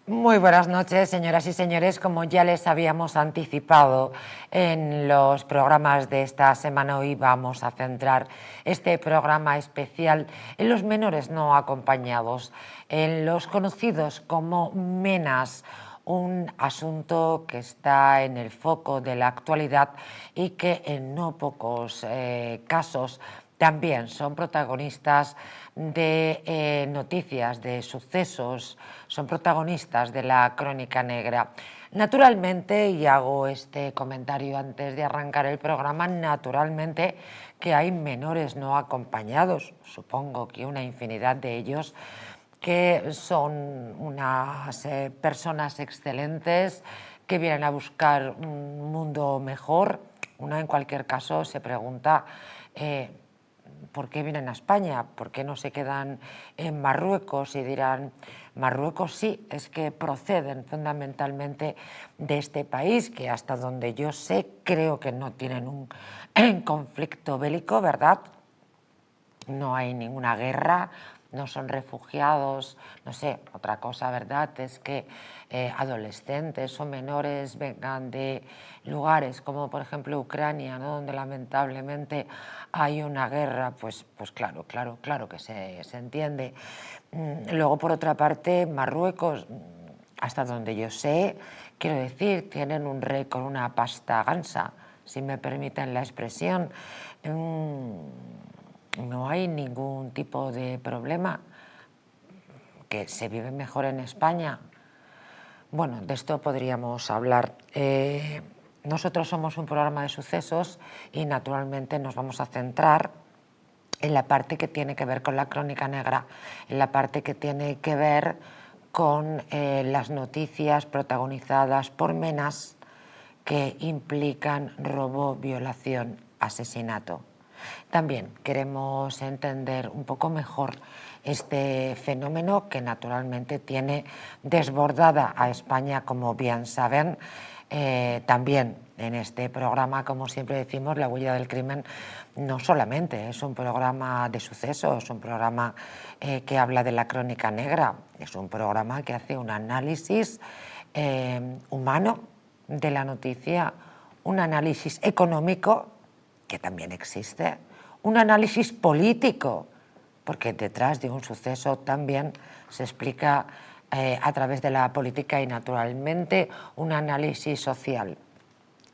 Muy buenas noches, señoras y señores. Como ya les habíamos anticipado en los programas de esta semana, hoy vamos a centrar este programa especial en los menores no acompañados, en los conocidos como MENAs, un asunto que está en el foco de la actualidad y que en no pocos casos también son protagonistas de noticias, de sucesos, son protagonistas de la crónica negra. Naturalmente, y hago este comentario antes de arrancar el programa, naturalmente que hay menores no acompañados, supongo que una infinidad de ellos, que son unas personas excelentes que vienen a buscar un mundo mejor. Uno en cualquier caso se pregunta ¿por qué vienen a España? ¿Por qué no se quedan en Marruecos? Y dirán, Marruecos sí, es que proceden fundamentalmente de este país, que hasta donde yo sé creo que no tienen un conflicto bélico, ¿verdad? No hay ninguna guerra, no son refugiados, no sé, otra cosa, ¿verdad? Es que adolescentes o menores vengan de lugares como por ejemplo Ucrania, ¿no? Donde lamentablemente hay una guerra, pues claro que se entiende. Luego, por otra parte, Marruecos, hasta donde yo sé, quiero decir, tienen un récord, una pasta gansa, si me permiten la expresión. No hay ningún tipo de problema, que se vive mejor en España. Bueno, de esto podríamos hablar. Nosotros somos un programa de sucesos y naturalmente nos vamos a centrar en la parte que tiene que ver con la crónica negra, en la parte que tiene que ver con las noticias protagonizadas por menas que implican robo, violación, asesinato. También queremos entender un poco mejor este fenómeno que naturalmente tiene desbordada a España, como bien saben. También en este programa, como siempre decimos, La Huella del Crimen no solamente es un programa de sucesos, es un programa que habla de la crónica negra, es un programa que hace un análisis humano de la noticia, un análisis económico, que también existe, un análisis político, porque detrás de un suceso también se explica a través de la política y naturalmente un análisis social.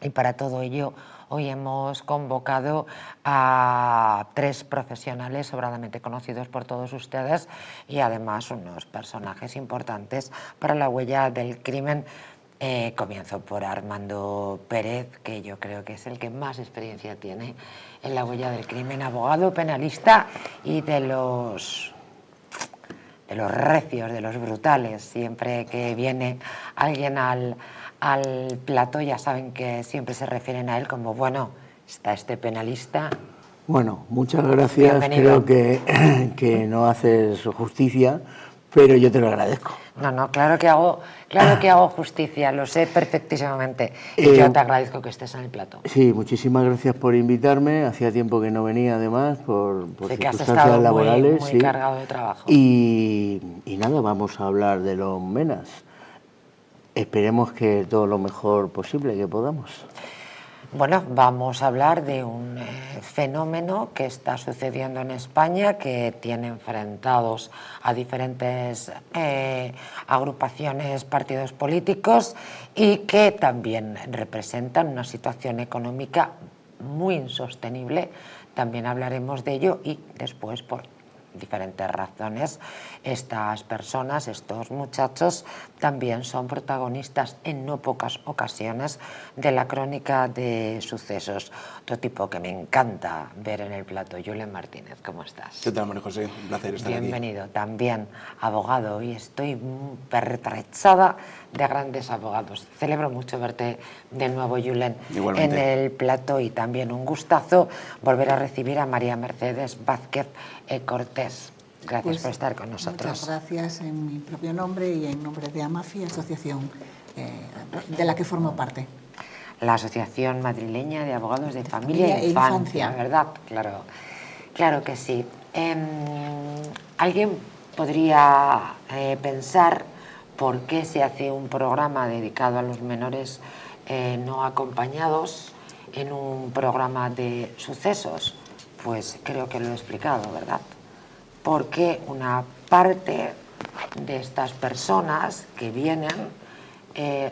Y para todo ello hoy hemos convocado a 3 profesionales sobradamente conocidos por todos ustedes y además unos personajes importantes para La Huella del Crimen. Comienzo por Armando Pérez, que yo creo que es el que más experiencia tiene en La Huella del Crimen, abogado penalista y de los recios, de los brutales. Siempre que viene alguien al plató ya saben que siempre se refieren a él como, bueno, está este penalista. Bueno, muchas gracias. Bienvenido. Creo que no haces justicia, pero yo te lo agradezco. No, claro que hago justicia, lo sé perfectísimamente. Y yo te agradezco que estés en el plató. Sí, muchísimas gracias por invitarme. Hacía tiempo que no venía, además, por Sé que has circunstancias estado laborales. muy sí. cargado de trabajo. Y nada, vamos a hablar de los menas. Esperemos que todo lo mejor posible que podamos. Bueno, vamos a hablar de un fenómeno que está sucediendo en España, que tiene enfrentados a diferentes agrupaciones, partidos políticos y que también representan una situación económica muy insostenible. También hablaremos de ello y después, por diferentes razones, estas personas, estos muchachos, también son protagonistas en no pocas ocasiones de la crónica de sucesos. Otro tipo que me encanta ver en el plato, Julen Martínez, ¿cómo estás? ¿Qué tal, María José? Un placer estar aquí. Bienvenido, también abogado, y estoy pertrechada de grandes abogados. Celebro mucho verte de nuevo, Julen, en el plato, y también un gustazo volver a recibir a María Mercedes Vázquez Cortés. Gracias por estar con nosotros. Muchas gracias en mi propio nombre y en nombre de AMAFI, asociación de la que formo parte. La Asociación Madrileña de Abogados de Familia e Infancia, ¿verdad? Claro que sí. Alguien podría pensar, ¿por qué se hace un programa dedicado a los menores no acompañados en un programa de sucesos? Pues creo que lo he explicado, ¿verdad? Porque una parte de estas personas que vienen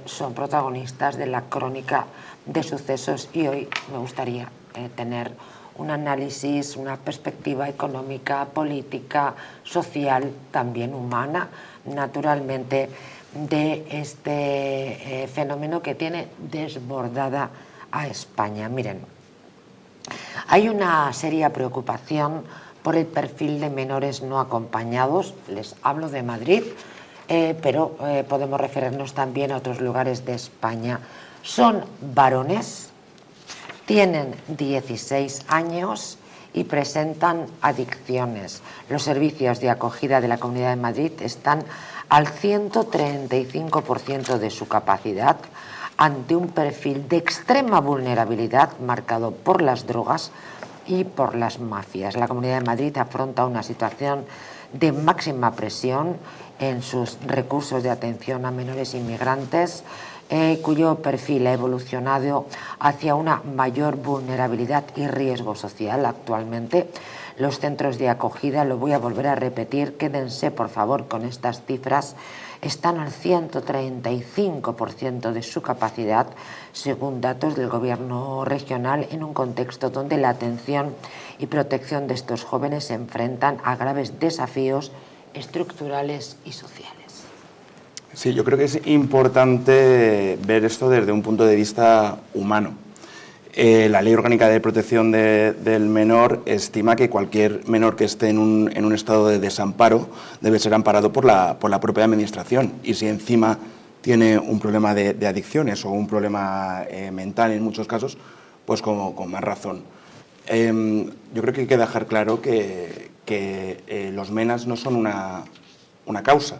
son protagonistas de la crónica de sucesos, y hoy me gustaría tener un análisis, una perspectiva económica, política, social, también humana, naturalmente, de este fenómeno que tiene desbordada a España. Miren, hay una seria preocupación por el perfil de menores no acompañados. Les hablo de Madrid, pero podemos referirnos también a otros lugares de España. Son varones, tienen 16 años y presentan adicciones. Los servicios de acogida de la Comunidad de Madrid están al 135% de su capacidad, ante un perfil de extrema vulnerabilidad marcado por las drogas y por las mafias. La Comunidad de Madrid afronta una situación de máxima presión en sus recursos de atención a menores inmigrantes, cuyo perfil ha evolucionado hacia una mayor vulnerabilidad y riesgo social. Actualmente, los centros de acogida, lo voy a volver a repetir, quédense por favor con estas cifras, están al 135% de su capacidad, según datos del Gobierno regional, en un contexto donde la atención y protección de estos jóvenes se enfrentan a graves desafíos estructurales y sociales. Sí, yo creo que es importante ver esto desde un punto de vista humano. La Ley Orgánica de Protección del Menor estima que cualquier menor que esté en un estado de desamparo debe ser amparado por la propia Administración, y si encima tiene un problema de adicciones o un problema mental en muchos casos, pues con más razón. Yo creo que hay que dejar claro que los MENAs no son una causa,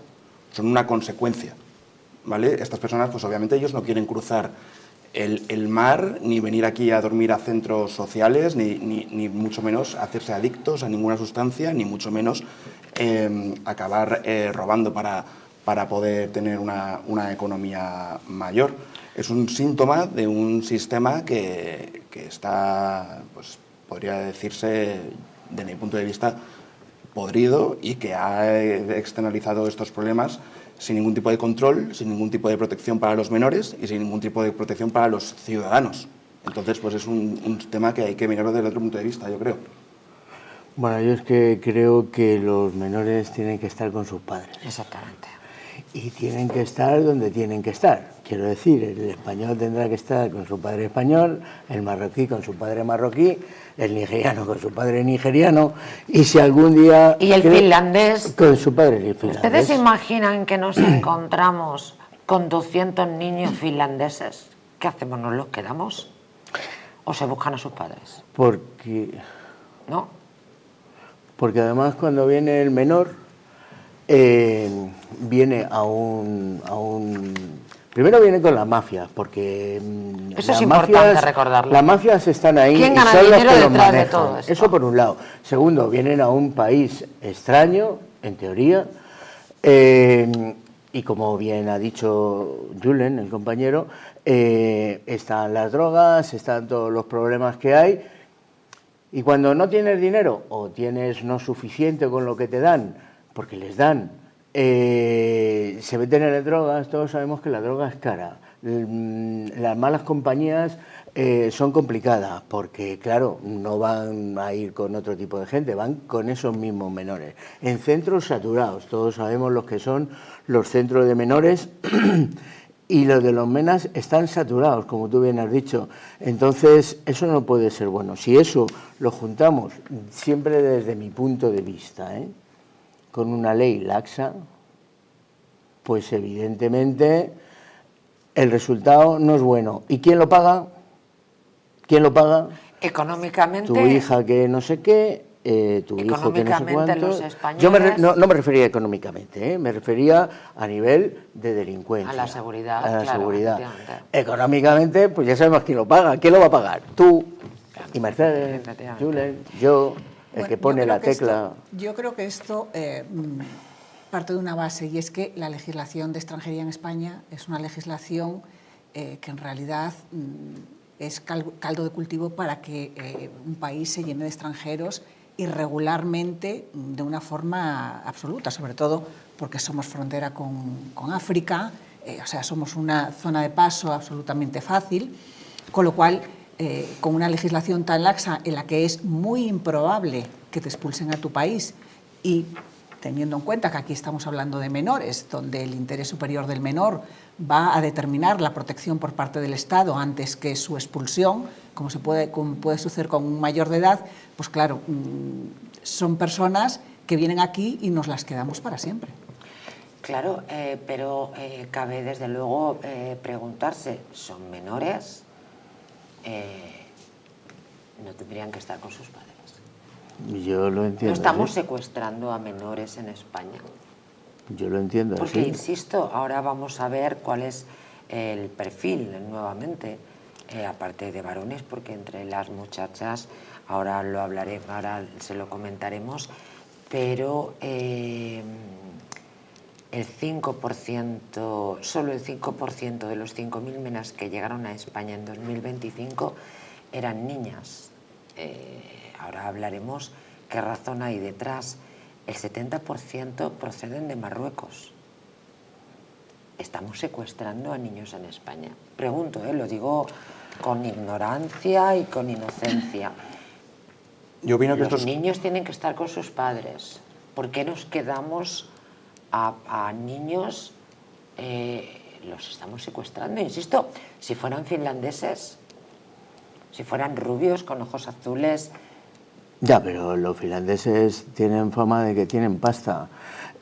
son una consecuencia, ¿vale? Estas personas, pues obviamente ellos no quieren cruzar el mar, ni venir aquí a dormir a centros sociales, ni mucho menos hacerse adictos a ninguna sustancia, ni mucho menos acabar robando para poder tener una economía mayor. Es un síntoma de un sistema que está, pues podría decirse, desde mi punto de vista, podrido, y que ha externalizado estos problemas sin ningún tipo de control, sin ningún tipo de protección para los menores y sin ningún tipo de protección para los ciudadanos. Entonces, pues es un tema que hay que mirarlo desde otro punto de vista, yo creo. Bueno, yo es que creo que los menores tienen que estar con sus padres. Exactamente. Y tienen que estar donde tienen que estar. Quiero decir, el español tendrá que estar con su padre español, el marroquí con su padre marroquí, el nigeriano con su padre nigeriano, y si algún día... Y el finlandés. Con su padre finlandés. ¿Ustedes se imaginan que nos encontramos con 200 niños finlandeses? ¿Qué hacemos? ¿Nos los quedamos? ¿O se buscan a sus padres? Porque además cuando viene el menor, viene a un... Primero viene con las mafias, porque eso es importante recordarlo. Las mafias están ahí. ¿Quién y gana son dinero las que los detrás de manejan. todo esto? Eso por un lado. Segundo, vienen a un país extraño, en teoría, y como bien ha dicho Julen, el compañero, están las drogas, están todos los problemas que hay, y cuando no tienes dinero o tienes no suficiente con lo que te dan, porque les dan, se meten en las drogas. Todos sabemos que la droga es cara. Las malas compañías son complicadas porque, claro, no van a ir con otro tipo de gente, van con esos mismos menores. En centros saturados, todos sabemos los que son los centros de menores y los de los MENAs están saturados, como tú bien has dicho. Entonces, eso no puede ser bueno. Si eso lo juntamos, siempre desde mi punto de vista, con una ley laxa, pues evidentemente el resultado no es bueno. ¿Y quién lo paga? ¿Quién lo paga? Económicamente. Tu hija que no sé qué, tu hijo que no sé cuánto. Los españoles. Yo no me refería económicamente, me refería a nivel de delincuencia. A la seguridad, a la claro, seguridad. Económicamente, pues ya sabemos quién lo paga. ¿Quién lo va a pagar? Tú, y Mercedes, Julen, yo... El que pone la tecla. Yo creo que esto parto de una base, y es que la legislación de extranjería en España es una legislación que en realidad es caldo de cultivo para que un país se llene de extranjeros irregularmente de una forma absoluta, sobre todo porque somos frontera con África, o sea, somos una zona de paso absolutamente fácil, con lo cual, con una legislación tan laxa en la que es muy improbable que te expulsen a tu país y teniendo en cuenta que aquí estamos hablando de menores, donde el interés superior del menor va a determinar la protección por parte del Estado antes que su expulsión, como puede suceder con un mayor de edad, pues claro, son personas que vienen aquí y nos las quedamos para siempre. Claro, pero cabe desde luego preguntarse, ¿son menores? ¿No tendrían que estar con sus padres? Yo lo entiendo. ¿No estamos así. secuestrando a menores en España? Yo lo entiendo Porque, así. insisto, ahora vamos a ver cuál es el perfil nuevamente, aparte de varones, porque entre las muchachas, ahora lo hablaré, ahora se lo comentaremos, pero el 5%, solo el 5% de los 5.000 menas que llegaron a España en 2025 eran niñas. Ahora hablaremos qué razón hay detrás. El 70% proceden de Marruecos. ¿Estamos secuestrando a niños en España? Pregunto, lo digo con ignorancia y con inocencia. Yo opino que Los niños tienen que estar con sus padres. ¿Por qué nos quedamos a niños? Los estamos secuestrando. Insisto, si fueran finlandeses, si fueran rubios con ojos azules. Ya, pero los finlandeses tienen fama de que tienen pasta.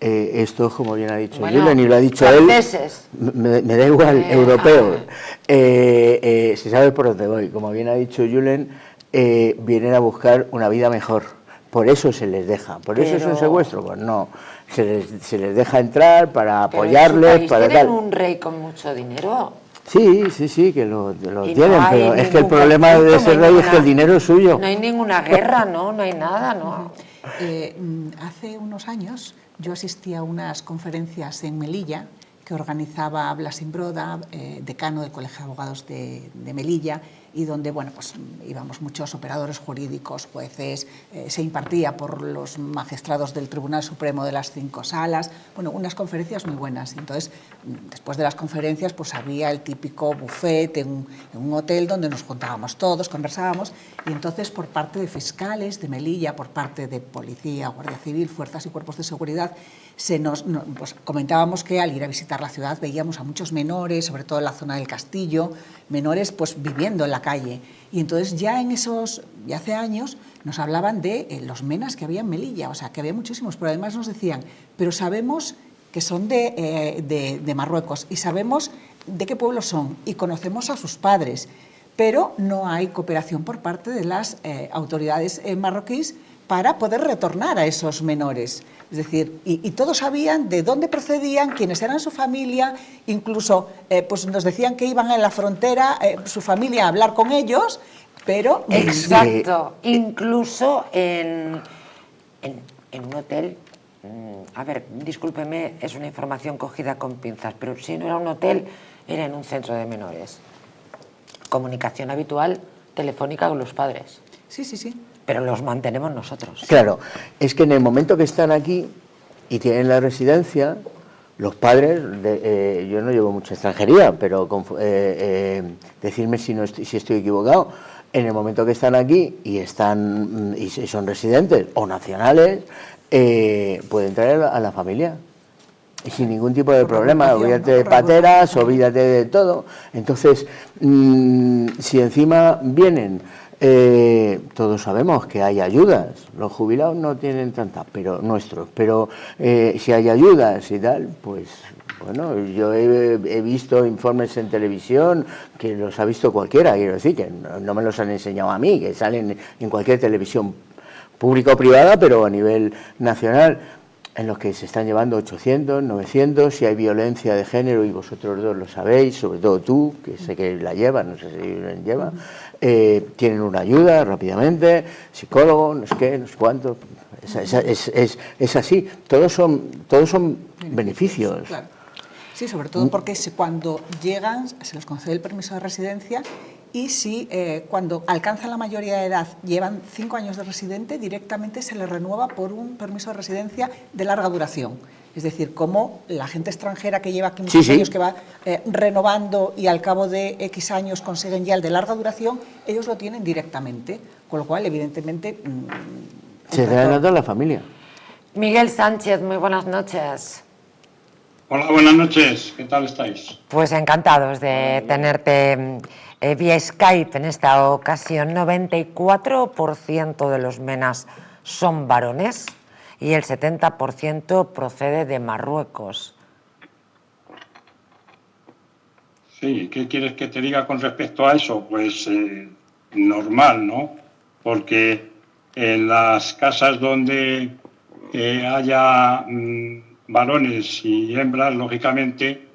Esto, como bien ha dicho Julen, y lo ha dicho franceses. él, me da igual, europeos. Se sabe por dónde voy. Como bien ha dicho Julen, vienen a buscar una vida mejor. Por eso se les deja. ¿Por eso es un secuestro? Pues no. Se les deja entrar para apoyarles, para ¿Tienen tal. un rey con mucho dinero? Sí, que lo Y tienen, no hay pero es que el ningún problema de conflicto, ese no hay rey es que el dinero es suyo. No hay ninguna guerra, ¿no? No hay nada, ¿no? Hace unos años yo asistí a unas conferencias en Melilla que organizaba Blas Imbroda, decano del Colegio de Abogados de Melilla, y donde bueno, pues, íbamos muchos operadores jurídicos, jueces, se impartía por los magistrados del Tribunal Supremo de las 5 salas, bueno, unas conferencias muy buenas. Entonces, después de las conferencias, pues había el típico buffet en un hotel donde nos juntábamos todos, conversábamos, y entonces por parte de fiscales de Melilla, por parte de policía, Guardia Civil, fuerzas y cuerpos de seguridad, pues comentábamos que al ir a visitar la ciudad veíamos a muchos menores, sobre todo en la zona del Castillo, menores pues viviendo en la calle. Y entonces ya hace años nos hablaban de los menas que había en Melilla, o sea, que había muchísimos, pero además nos decían, pero sabemos que son de Marruecos y sabemos de qué pueblo son y conocemos a sus padres, pero no hay cooperación por parte de las autoridades marroquíes para poder retornar a esos menores. Es decir, y todos sabían de dónde procedían, quiénes eran su familia, incluso pues nos decían que iban a la frontera su familia a hablar con ellos, pero... Exacto, incluso en un hotel, a ver, discúlpeme, es una información cogida con pinzas, pero si no era un hotel, era en un centro de menores. Comunicación habitual, telefónica con los padres. Sí. Pero los mantenemos nosotros. Claro, es que en el momento que están aquí y tienen la residencia, los padres, yo no llevo mucha extranjería, pero decirme si estoy equivocado, en el momento que están aquí y son residentes o nacionales, pueden traer a la familia. Y sin ningún tipo de problema, olvídate de pateras, olvídate de todo. Entonces, si encima vienen... todos sabemos que hay ayudas, los jubilados no tienen tantas, pero nuestros, pero si hay ayudas y tal, pues bueno, yo he visto informes en televisión que los ha visto cualquiera, quiero decir, que no me los han enseñado a mí, que salen en cualquier televisión pública o privada, pero a nivel nacional. en los que se están llevando 800, 900, si hay violencia de género, y vosotros dos lo sabéis, sobre todo tú, que sé que la llevas, no sé si la lleva, tienen una ayuda rápidamente, psicólogo, no sé qué, no sé cuánto, es así, todos son beneficios. Claro. Sí, sobre todo porque cuando llegan se les concede el permiso de residencia, y si cuando alcanzan la mayoría de edad llevan 5 años de residente, directamente se les renueva por un permiso de residencia de larga duración. Es decir, como la gente extranjera que lleva aquí muchos años, que va renovando y al cabo de X años consiguen ya el de larga duración, ellos lo tienen directamente, con lo cual, evidentemente... se da a toda la familia. Miguel Sánchez, muy buenas noches. Hola, buenas noches. ¿Qué tal estáis? Pues encantados de tenerte vía Skype en esta ocasión. 94% de los MENAs son varones y el 70% procede de Marruecos. Sí, ¿qué quieres que te diga con respecto a eso? Pues normal, ¿no? Porque en las casas donde haya varones y hembras, lógicamente,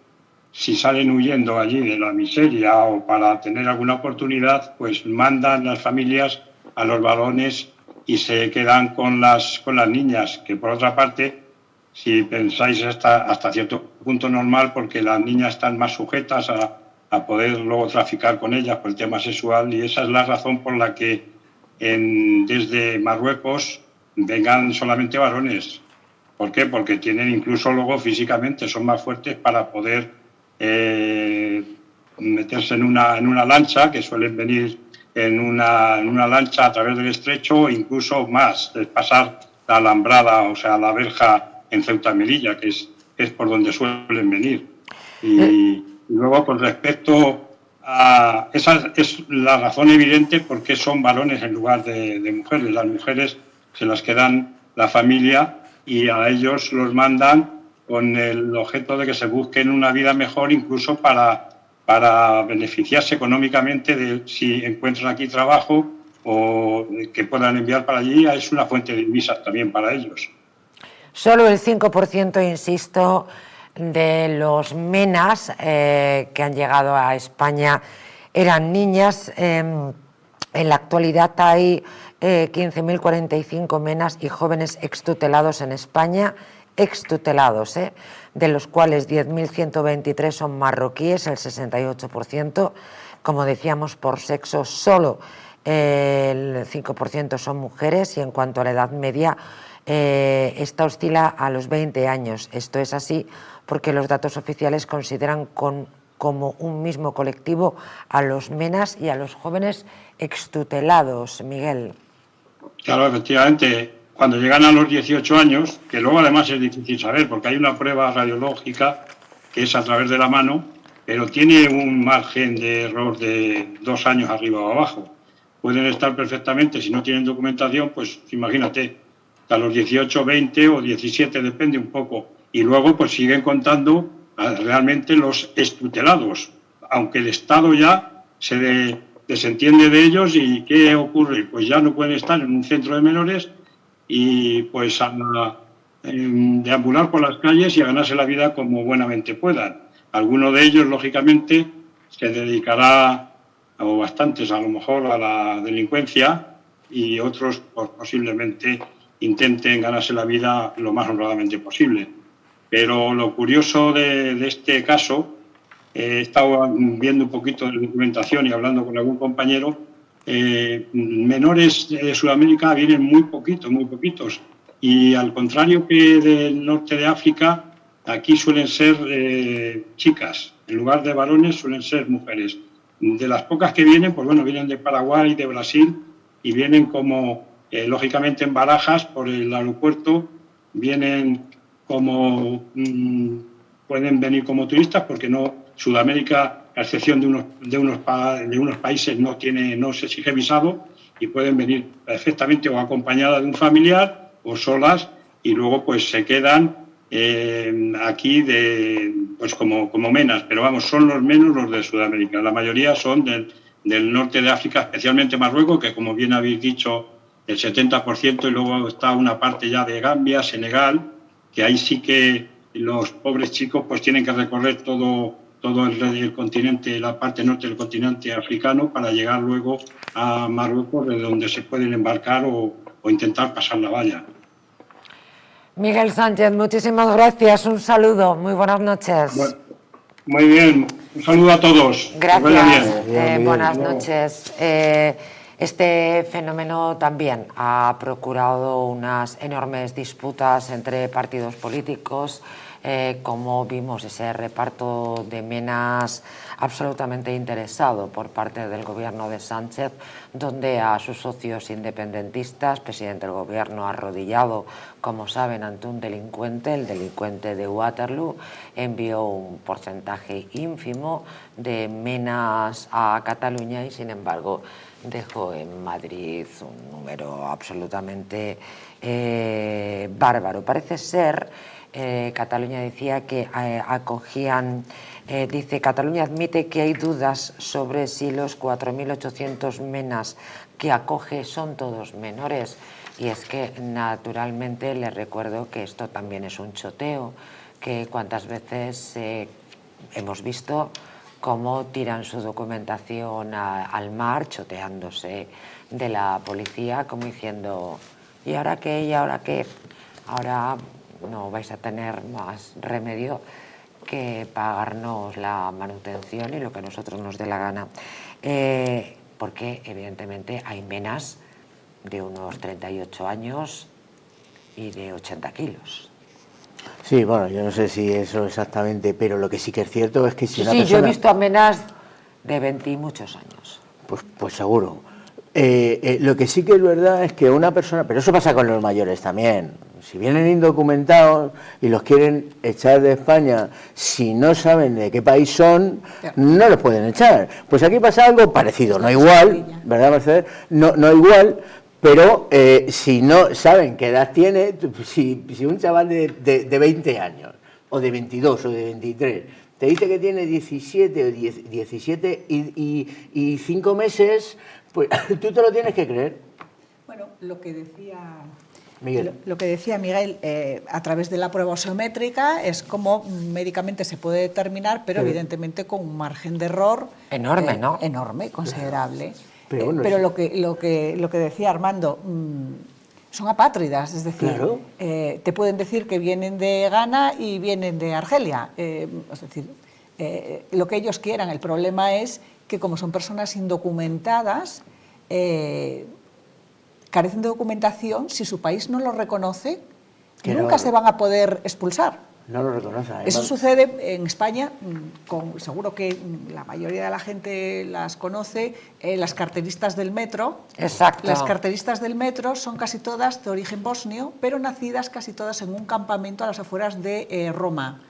si salen huyendo allí de la miseria o para tener alguna oportunidad, pues mandan las familias a los varones y se quedan con las niñas, que por otra parte, si pensáis, hasta cierto punto normal, porque las niñas están más sujetas a poder luego traficar con ellas por el tema sexual, y esa es la razón por la que desde Marruecos vengan solamente varones. ¿Por qué? Porque tienen, incluso luego físicamente, son más fuertes para poder meterse en una lancha, que suelen venir en una lancha a través del estrecho, o incluso más, pasar la alambrada, o sea, la verja en Ceuta y Melilla, que es por donde suelen venir. Y luego, con respecto a... Esa es la razón evidente por qué son varones en lugar de mujeres. Las mujeres se las quedan la familia y a ellos los mandan con el objeto de que se busquen una vida mejor, incluso para beneficiarse económicamente de si encuentran aquí trabajo o que puedan enviar para allí. Es una fuente de divisas también para ellos. Solo el 5%, insisto, de los MENAs que han llegado a España eran niñas. En la actualidad hay 15.045 MENAs y jóvenes extutelados en España, extutelados, de los cuales 10.123 son marroquíes, el 68%, como decíamos, por sexo solo el 5% son mujeres, y en cuanto a la edad media, esta oscila a los 20 años. Esto es así porque los datos oficiales consideran como un mismo colectivo a los MENAs y a los jóvenes extutelados. Miguel. Claro, efectivamente, cuando llegan a los 18 años, que luego además es difícil saber, porque hay una prueba radiológica que es a través de la mano, pero tiene un margen de error de 2 años arriba o abajo. Pueden estar perfectamente, si no tienen documentación, pues imagínate, a los 18, 20 o 17, depende un poco. Y luego pues siguen contando realmente los extutelados, aunque el Estado ya se desentiende de ellos. ¿Y qué ocurre? Pues ya no pueden estar en un centro de menores y pues a deambular por las calles y a ganarse la vida como buenamente puedan. Alguno de ellos, lógicamente, se dedicará, o bastantes a lo mejor, a la delincuencia, y otros pues, posiblemente intenten ganarse la vida lo más honradamente posible. Pero lo curioso de este caso, he estado viendo un poquito de documentación y hablando con algún compañero, menores de Sudamérica vienen muy poquitos. Y al contrario que del norte de África, aquí suelen ser chicas, en lugar de varones suelen ser mujeres. De las pocas que vienen, pues bueno, vienen de Paraguay, de Brasil, y vienen como, lógicamente, en barajas por el aeropuerto, vienen como, pueden venir como turistas, porque no, Sudamérica, a excepción de unos países, no se exige visado, y pueden venir perfectamente o acompañadas de un familiar o solas, y luego pues se quedan aquí pues como menas, pero vamos, son los menos los de Sudamérica. La mayoría son del norte de África, especialmente Marruecos, que como bien habéis dicho, el 70%, y luego está una parte ya de Gambia, Senegal, que ahí sí que los pobres chicos pues tienen que recorrer todo el continente, la parte norte del continente africano para llegar luego a Marruecos, desde donde se pueden embarcar o intentar pasar la valla. Miguel Sánchez, muchísimas gracias, un saludo, muy buenas noches. Bueno, muy bien, un saludo a todos. Gracias, buenas noches. Este fenómeno también ha procurado unas enormes disputas entre partidos políticos, como vimos ese reparto de menas absolutamente interesado por parte del gobierno de Sánchez, donde a sus socios independentistas, presidente del gobierno arrodillado, como saben, ante un delincuente, el delincuente de Waterloo, envió un porcentaje ínfimo de menas a Cataluña y, sin embargo, dejó en Madrid un número absolutamente bárbaro. Parece ser, Cataluña decía que acogían, dice, Cataluña admite que hay dudas sobre si los 4.800 menas que acoge son todos menores. Y es que, naturalmente, les recuerdo que esto también es un choteo, que cuántas veces hemos visto cómo tiran su documentación al mar, choteándose de la policía, como diciendo, ¿y ahora qué? ¿Y ahora qué? Ahora no vais a tener más remedio que pagarnos la manutención y lo que a nosotros nos dé la gana. Porque, evidentemente, hay menas de unos 38 años y de 80 kilos. Sí, bueno, yo no sé si eso exactamente, pero lo que sí que es cierto es que si una Sí, persona... yo he visto a menas de 20 y muchos años. Pues seguro. Lo que sí que es verdad es que una persona, pero eso pasa con los mayores también, si vienen indocumentados y los quieren echar de España, si no saben de qué país son, no los pueden echar. Pues aquí pasa algo parecido, no igual, ¿verdad, Mercedes? No igual, pero si no saben qué edad tiene, si un chaval de 20 años, o de 22, o de 23, te dice que tiene 17 o 17 y 5 meses, pues tú te lo tienes que creer. Bueno, lo que decía Miguel, a través de la prueba oseométrica es como médicamente se puede determinar, pero evidentemente con un margen de error enorme, ¿no? Enorme, considerable. Pero bueno, pero lo que decía Armando, son apátridas, es decir, claro. Te pueden decir que vienen de Ghana y vienen de Argelia, es decir, lo que ellos quieran. El problema es que, como son personas indocumentadas, carecen de documentación. Si su país no lo reconoce, nunca se van a poder expulsar. No lo reconoce. Eso sucede en España, seguro que la mayoría de la gente las conoce, las carteristas del metro. Exacto. Las carteristas del metro son casi todas de origen bosnio, pero nacidas casi todas en un campamento a las afueras de Roma.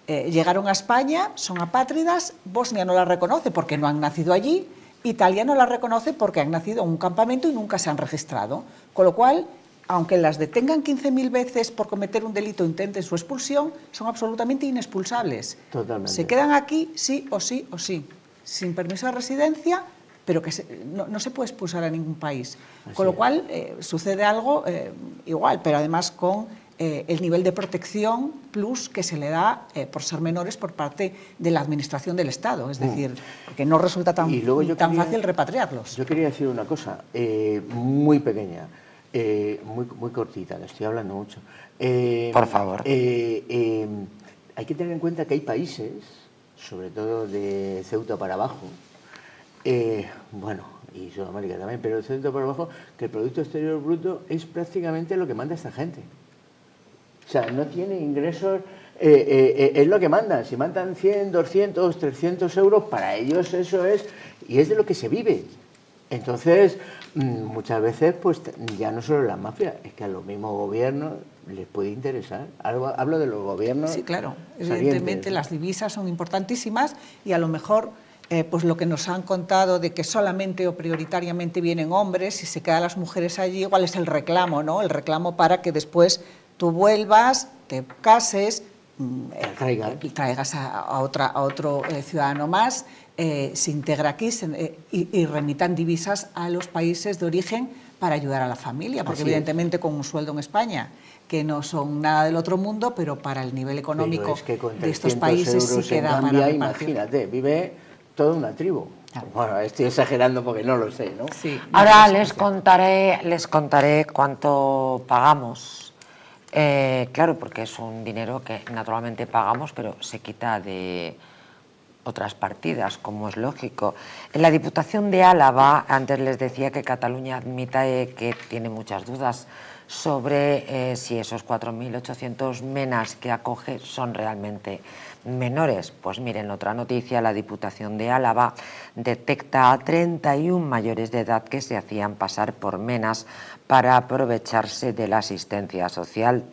Llegaron a España, son apátridas, Bosnia no las reconoce porque no han nacido allí, Italia no las reconoce porque han nacido en un campamento y nunca se han registrado. Con lo cual, aunque las detengan 15.000 veces por cometer un delito e intenten su expulsión, son absolutamente inexpulsables. Totalmente. Se quedan aquí sí o sí o sí, sin permiso de residencia, pero que no se puede expulsar a ningún país. Con lo cual, sucede algo igual, pero además con el nivel de protección plus que se le da por ser menores por parte de la administración del Estado. Es decir, que no resulta tan fácil repatriarlos. Yo quería decir una cosa muy pequeña. Muy cortita, le estoy hablando mucho. Por favor. Hay que tener en cuenta que hay países, sobre todo de Ceuta para abajo, bueno, y Sudamérica también, pero de Ceuta para abajo, que el Producto Exterior Bruto es prácticamente lo que manda esta gente. O sea, no tiene ingresos, es lo que mandan. Si mandan 100, 200, 300 euros, para ellos eso es, y es de lo que se vive. Entonces, muchas veces, pues ya no solo las mafias, es que a los mismos gobiernos les puede interesar. Hablo de los gobiernos. Sí, claro. Salientes. Evidentemente las divisas son importantísimas y a lo mejor pues lo que nos han contado de que solamente o prioritariamente vienen hombres y se quedan las mujeres allí, igual es el reclamo, ¿no? El reclamo para que después tú vuelvas, te cases, traigas a otro ciudadano más, se integra aquí y remitan divisas a los países de origen para ayudar a la familia, porque Así es. evidentemente con un sueldo en España, que no son nada del otro mundo, pero para el nivel económico Pero es que con de estos 300 países sí euros que en da para Gambia, repartir. imagínate, vive toda una tribu. Claro. Bueno, estoy exagerando porque no lo sé, ¿no? Sí, Ahora no, les contaré cuánto pagamos. Claro, porque es un dinero que naturalmente pagamos, pero se quita de otras partidas, como es lógico. En la Diputación de Álava, antes les decía que Cataluña admite que tiene muchas dudas sobre si esos 4.800 menas que acoge son realmente menores. Pues miren, otra noticia, la Diputación de Álava detecta a 31 mayores de edad que se hacían pasar por menas para aprovecharse de la asistencia social.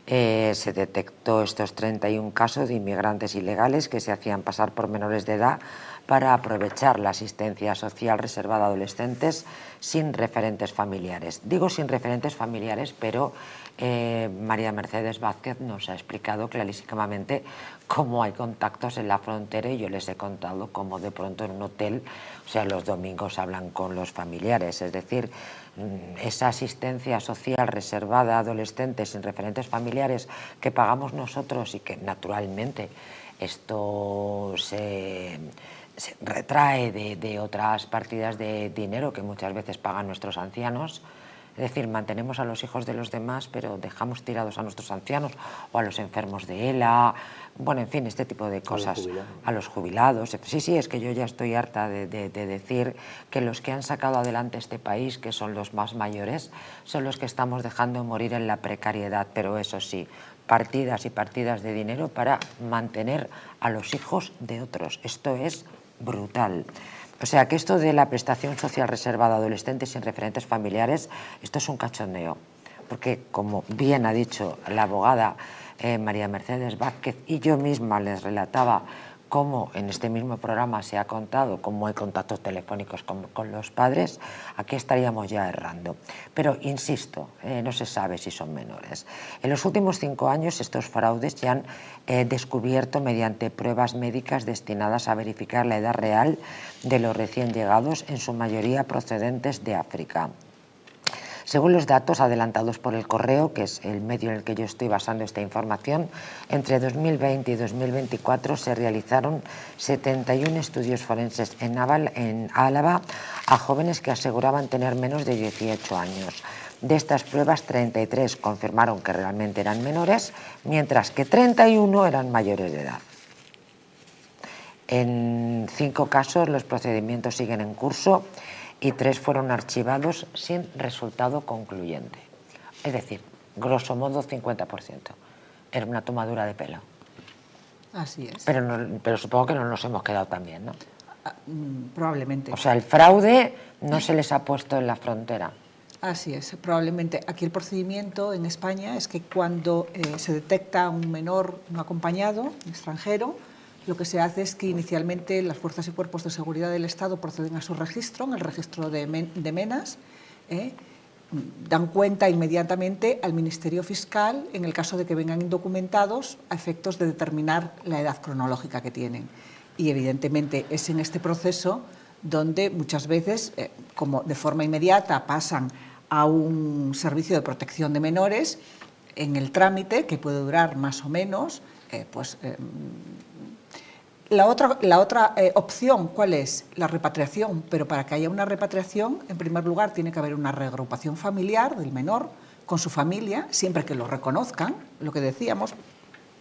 Se detectó estos 31 casos de inmigrantes ilegales que se hacían pasar por menores de edad para aprovechar la asistencia social reservada a adolescentes sin referentes familiares. Digo sin referentes familiares, pero María Mercedes Vázquez nos ha explicado clarísimamente cómo hay contactos en la frontera, y yo les he contado cómo de pronto en un hotel, o sea, los domingos hablan con los familiares, es decir, esa asistencia social reservada a adolescentes sin referentes familiares que pagamos nosotros y que naturalmente esto se retrae de otras partidas de dinero que muchas veces pagan nuestros ancianos. Es decir, mantenemos a los hijos de los demás, pero dejamos tirados a nuestros ancianos o a los enfermos de ELA, bueno, en fin, este tipo de cosas. A los jubilados. Sí, es que yo ya estoy harta de decir que los que han sacado adelante este país, que son los más mayores, son los que estamos dejando morir en la precariedad, pero eso sí, partidas y partidas de dinero para mantener a los hijos de otros. Esto es brutal. O sea, que esto de la prestación social reservada a adolescentes sin referentes familiares, esto es un cachondeo. Porque, como bien ha dicho la abogada María Mercedes Vázquez, y yo misma les relataba cómo en este mismo programa se ha contado cómo hay contactos telefónicos con los padres, aquí estaríamos ya errando. Pero, insisto, no se sabe si son menores. En los últimos 5 años estos fraudes ya han descubierto mediante pruebas médicas destinadas a verificar la edad real de los recién llegados, en su mayoría procedentes de África. Según los datos adelantados por El Correo, que es el medio en el que yo estoy basando esta información, entre 2020 y 2024 se realizaron 71 estudios forenses en Álava a jóvenes que aseguraban tener menos de 18 años. De estas pruebas, 33 confirmaron que realmente eran menores, mientras que 31 eran mayores de edad. En 5 casos los procedimientos siguen en curso y 3 fueron archivados sin resultado concluyente. Es decir, grosso modo 50%. Era una tomadura de pelo. Así es. Pero supongo que no nos hemos quedado tan bien, ¿no? Probablemente. O sea, el fraude no se les ha puesto en la frontera. Así es, probablemente. Aquí el procedimiento en España es que cuando se detecta un menor no acompañado, un extranjero, lo que se hace es que inicialmente las fuerzas y cuerpos de seguridad del Estado proceden a su registro, en el registro de menas, dan cuenta inmediatamente al Ministerio Fiscal en el caso de que vengan indocumentados a efectos de determinar la edad cronológica que tienen. Y evidentemente es en este proceso donde muchas veces, como de forma inmediata, pasan a un servicio de protección de menores, en el trámite, que puede durar más o menos, La otra opción, ¿cuál es? La repatriación, pero para que haya una repatriación, en primer lugar, tiene que haber una reagrupación familiar del menor con su familia, siempre que lo reconozcan, lo que decíamos.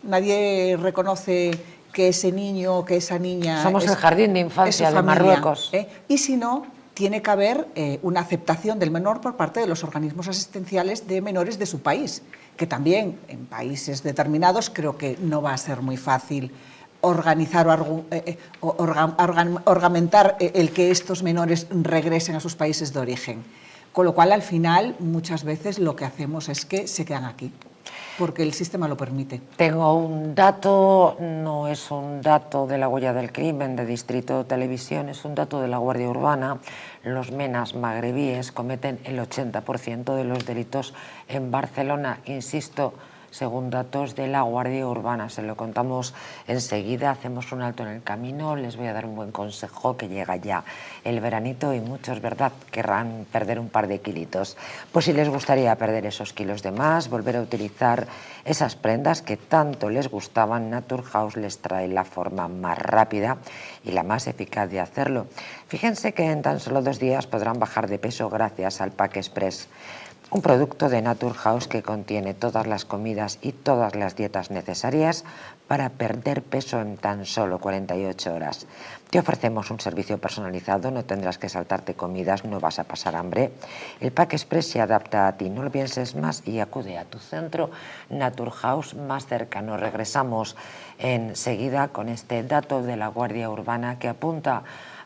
Nadie reconoce que ese niño o que esa niña... Somos el jardín de infancia de Marruecos. Y si no, tiene que haber una aceptación del menor por parte de los organismos asistenciales de menores de su país, que también en países determinados creo que no va a ser muy fácil organizar o ornamentar el que estos menores regresen a sus países de origen. Con lo cual, al final, muchas veces lo que hacemos es que se quedan aquí, porque el sistema lo permite. Tengo un dato, no es un dato de la huella del crimen de Distrito Televisión, es un dato de la Guardia Urbana. Los menas magrebíes cometen el 80% de los delitos en Barcelona. Insisto, según datos de la Guardia Urbana. Se lo contamos enseguida, hacemos un alto en el camino, les voy a dar un buen consejo, que llega ya el veranito y muchos, ¿verdad?, querrán perder un par de kilitos. Pues si les gustaría perder esos kilos de más, volver a utilizar esas prendas que tanto les gustaban, Naturhaus les trae la forma más rápida y la más eficaz de hacerlo. Fíjense que en tan solo 2 días podrán bajar de peso gracias al Pack Express, un producto de Naturhaus que contiene todas las comidas y todas las dietas necesarias para perder peso en tan solo 48 horas. Te ofrecemos un servicio personalizado, no tendrás que saltarte comidas, no vas a pasar hambre. El Pack Express se adapta a ti, no lo pienses más y acude a tu centro Naturhaus más cercano. Regresamos enseguida con este dato de la Guardia Urbana que apunta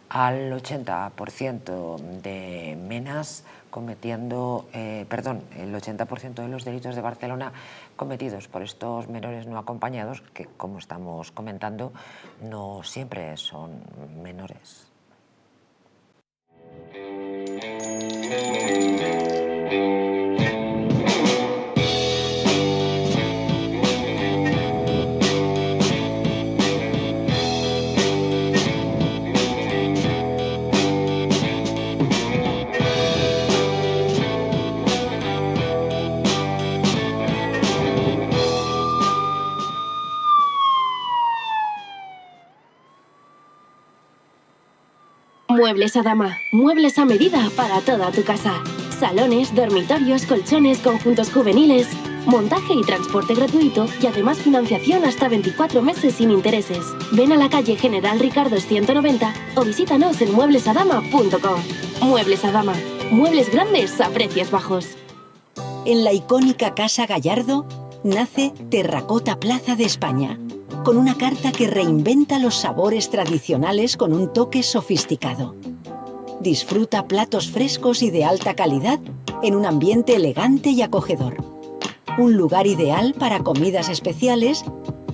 al 80% de menas cometiendo, el 80% de los delitos de Barcelona cometidos por estos menores no acompañados, que como estamos comentando, no siempre son menores. Muebles Adama. Muebles a medida para toda tu casa. Salones, dormitorios, colchones, conjuntos juveniles. Montaje y transporte gratuito y además financiación hasta 24 meses sin intereses. Ven a la calle General Ricardos 190 o visítanos en mueblesadama.com. Muebles Adama. Muebles grandes a precios bajos. En la icónica Casa Gallardo nace Terracota Plaza de España, con una carta que reinventa los sabores tradicionales con un toque sofisticado. Disfruta platos frescos y de alta calidad en un ambiente elegante y acogedor. Un lugar ideal para comidas especiales,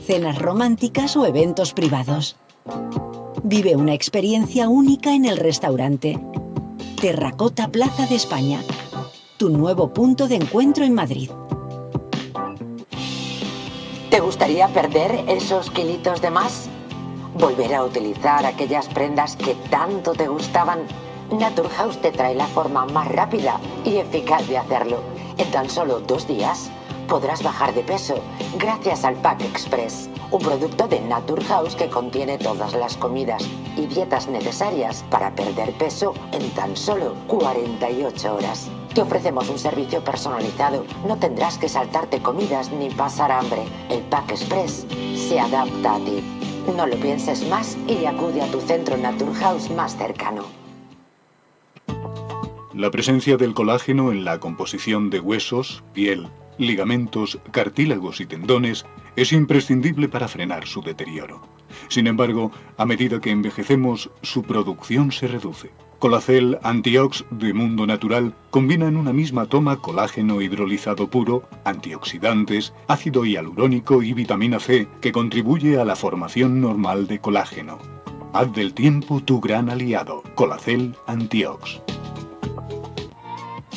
cenas románticas o eventos privados. Vive una experiencia única en el restaurante. Terracota Plaza de España, tu nuevo punto de encuentro en Madrid. ¿Te gustaría perder esos kilitos de más? ¿Volver a utilizar aquellas prendas que tanto te gustaban? Naturhaus te trae la forma más rápida y eficaz de hacerlo. En tan solo 2 días podrás bajar de peso gracias al Pack Express, un producto de Naturhaus que contiene todas las comidas y dietas necesarias para perder peso en tan solo 48 horas. Te ofrecemos un servicio personalizado, no tendrás que saltarte comidas ni pasar hambre. El Pack Express se adapta a ti. No lo pienses más y acude a tu centro Naturhaus más cercano. La presencia del colágeno en la composición de huesos, piel, ligamentos, cartílagos y tendones es imprescindible para frenar su deterioro. Sin embargo, a medida que envejecemos, su producción se reduce. Colacel Antiox de Mundo Natural combina en una misma toma colágeno hidrolizado puro, antioxidantes, ácido hialurónico y vitamina C que contribuye a la formación normal de colágeno. Haz del tiempo tu gran aliado. Colacel Antiox.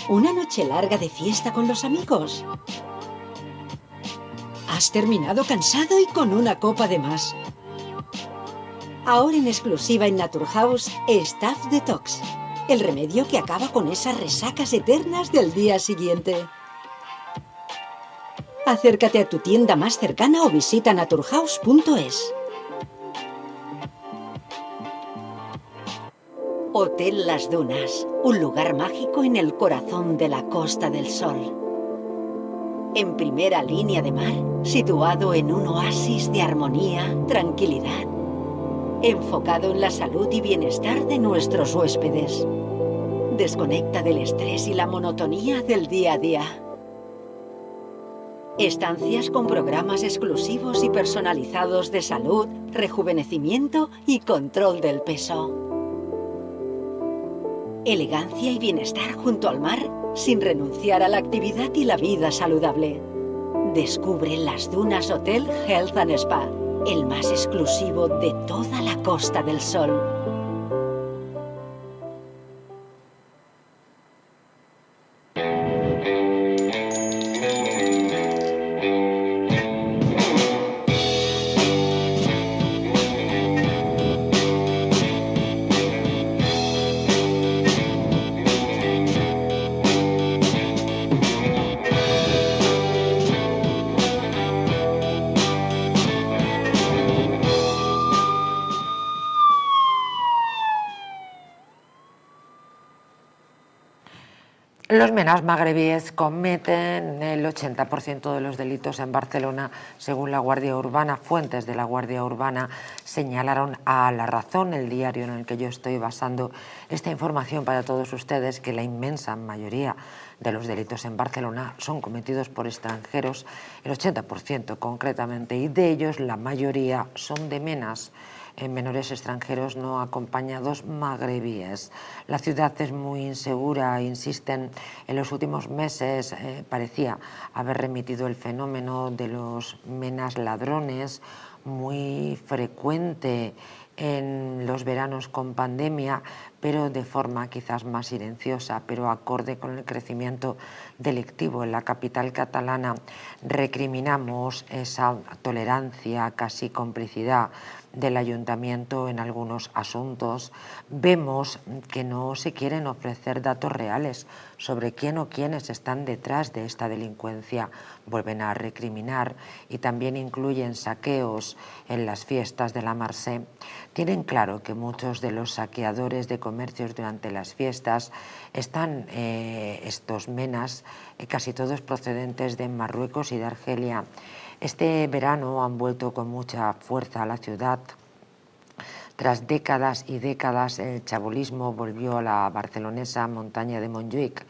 ¿Una noche larga de fiesta con los amigos? ¿Has terminado cansado y con una copa de más? Ahora en exclusiva en Naturhaus, Staph Detox, el remedio que acaba con esas resacas eternas del día siguiente. Acércate a tu tienda más cercana o visita naturhaus.es. Hotel Las Dunas, un lugar mágico en el corazón de la Costa del Sol. En primera línea de mar, situado en un oasis de armonía, tranquilidad, enfocado en la salud y bienestar de nuestros huéspedes. Desconecta del estrés y la monotonía del día a día. Estancias con programas exclusivos y personalizados de salud, rejuvenecimiento y control del peso. Elegancia y bienestar junto al mar, sin renunciar a la actividad y la vida saludable. Descubre Las Dunas Hotel Health and Spa, el más exclusivo de toda la Costa del Sol. Los menas magrebíes cometen el 80% de los delitos en Barcelona, según la Guardia Urbana. Fuentes de la Guardia Urbana señalaron a La Razón, el diario en el que yo estoy basando esta información para todos ustedes, que la inmensa mayoría de los delitos en Barcelona son cometidos por extranjeros, el 80% concretamente, y de ellos la mayoría son de menas, menores extranjeros no acompañados magrebíes. La ciudad es muy insegura, insisten. En los últimos meses parecía haber remitido el fenómeno de los menas ladrones, muy frecuente en los veranos con pandemia, pero de forma quizás más silenciosa, pero acorde con el crecimiento delictivo en la capital catalana. Recriminamos esa tolerancia, casi complicidad del ayuntamiento en algunos asuntos. Vemos que no se quieren ofrecer datos reales sobre quién o quiénes están detrás de esta delincuencia. Vuelven a recriminar y también incluyen saqueos en las fiestas de la Mercè. Tienen claro que muchos de los saqueadores de comercios durante las fiestas están estos menas, casi todos procedentes de Marruecos y de Argelia. Este verano han vuelto con mucha fuerza a la ciudad. Tras décadas y décadas, el chabolismo volvió a la barcelonesa montaña de Montjuïc,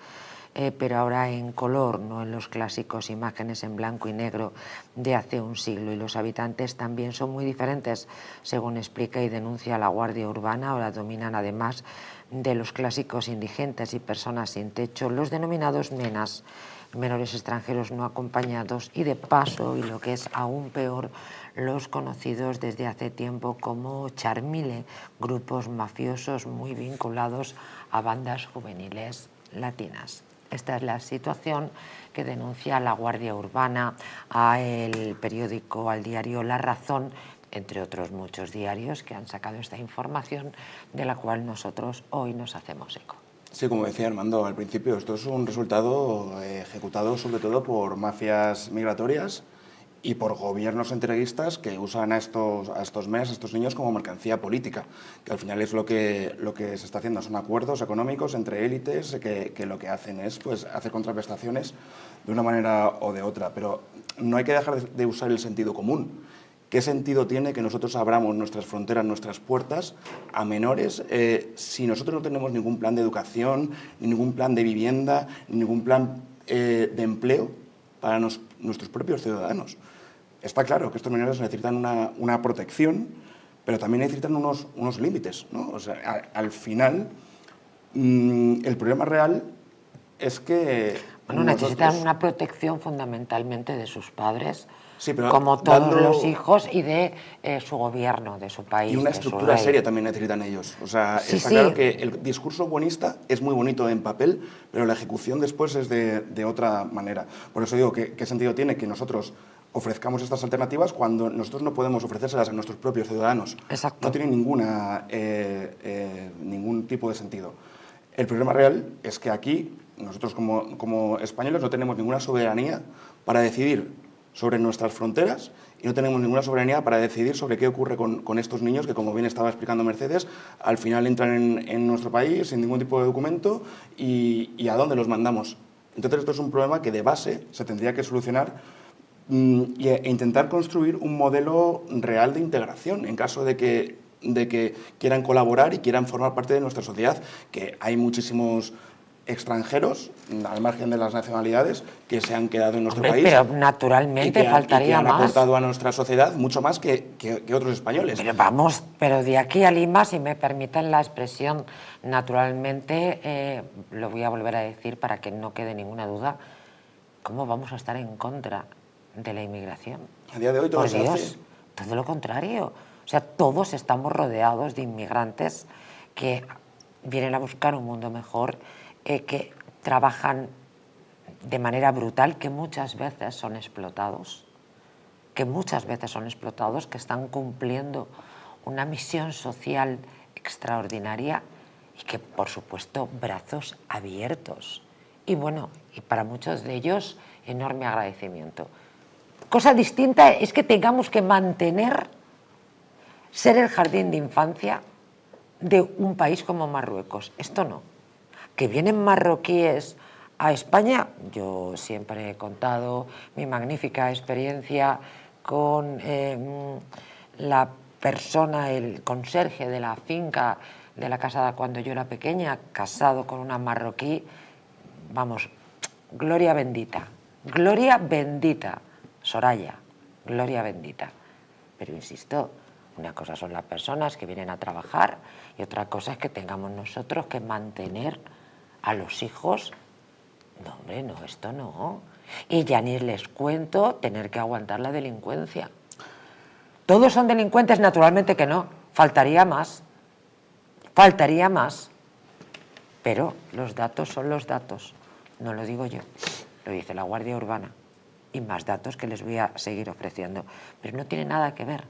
pero ahora en color, no en los clásicos imágenes en blanco y negro de hace un siglo. Y los habitantes también son muy diferentes, según explica y denuncia la Guardia Urbana. Ahora dominan, además de los clásicos indigentes y personas sin techo, los denominados menas, menores extranjeros no acompañados, y de paso, y lo que es aún peor, los conocidos desde hace tiempo como charmille, grupos mafiosos muy vinculados a bandas juveniles latinas. Esta es la situación que denuncia la Guardia Urbana a el periódico, al diario La Razón, entre otros muchos diarios que han sacado esta información, de la cual nosotros hoy nos hacemos eco. Sí, como decía Armando al principio, esto es un resultado ejecutado sobre todo por mafias migratorias y por gobiernos entreguistas que usan a estos menas, a estos niños, como mercancía política, que al final es lo que se está haciendo. Son acuerdos económicos entre élites que lo que hacen es hacer contraprestaciones de una manera o de otra. Pero no hay que dejar de usar el sentido común. ¿Qué sentido tiene que nosotros abramos nuestras fronteras, nuestras puertas a menores si nosotros no tenemos ningún plan de educación, ni ningún plan de vivienda, ni ningún plan de empleo para nuestros propios ciudadanos? Está claro que estos menores necesitan una protección, pero también necesitan unos límites, ¿no? O sea, al final, el problema real es que... Bueno, necesitan una protección fundamentalmente de sus padres, sí, pero como todos los hijos, y de su gobierno, de su país. Y una estructura seria también necesitan ellos. O sea, sí, está claro que el discurso buenista es muy bonito en papel, pero la ejecución después es de otra manera. Por eso digo que qué sentido tiene que nosotros ofrezcamos estas alternativas cuando nosotros no podemos ofrecérselas a nuestros propios ciudadanos. Exacto. No tiene ningún tipo de sentido. El problema real es que aquí nosotros como españoles no tenemos ninguna soberanía para decidir sobre nuestras fronteras y no tenemos ninguna soberanía para decidir sobre qué ocurre con estos niños que, como bien estaba explicando Mercedes, al final entran en nuestro país sin ningún tipo de documento y a dónde los mandamos. Entonces esto es un problema que de base se tendría que solucionar e intentar construir un modelo real de integración en caso de que quieran colaborar y quieran formar parte de nuestra sociedad, que hay muchísimos extranjeros, al margen de las nacionalidades, que se han quedado en nuestro país. Pero naturalmente faltaría más. Y que han aportado más a nuestra sociedad mucho más que otros españoles. Pero de aquí a Lima, si me permiten la expresión, naturalmente, lo voy a volver a decir para que no quede ninguna duda, ¿cómo vamos a estar en contra de la inmigración? A día de hoy todo se hace. Todo lo contrario. O sea, todos estamos rodeados de inmigrantes que vienen a buscar un mundo mejor, que trabajan de manera brutal, que muchas veces son explotados, que están cumpliendo una misión social extraordinaria y que, por supuesto, brazos abiertos. Y bueno, y para muchos de ellos, enorme agradecimiento. Cosa distinta es que tengamos que ser el jardín de infancia de un país como Marruecos. Esto no. Que vienen marroquíes a España. Yo siempre he contado mi magnífica experiencia con la persona, el conserje de la finca de la casa cuando yo era pequeña, casado con una marroquí. Vamos, gloria bendita, Soraya, gloria bendita. Pero insisto, una cosa son las personas que vienen a trabajar y otra cosa es que tengamos nosotros que mantener a los hijos. No, hombre, no, esto no. Y ya ni les cuento tener que aguantar la delincuencia. ¿Todos son delincuentes? Naturalmente que no. Faltaría más. Pero los datos son los datos. No lo digo yo, lo dice la Guardia Urbana. Y más datos que les voy a seguir ofreciendo. Pero no tiene nada que ver.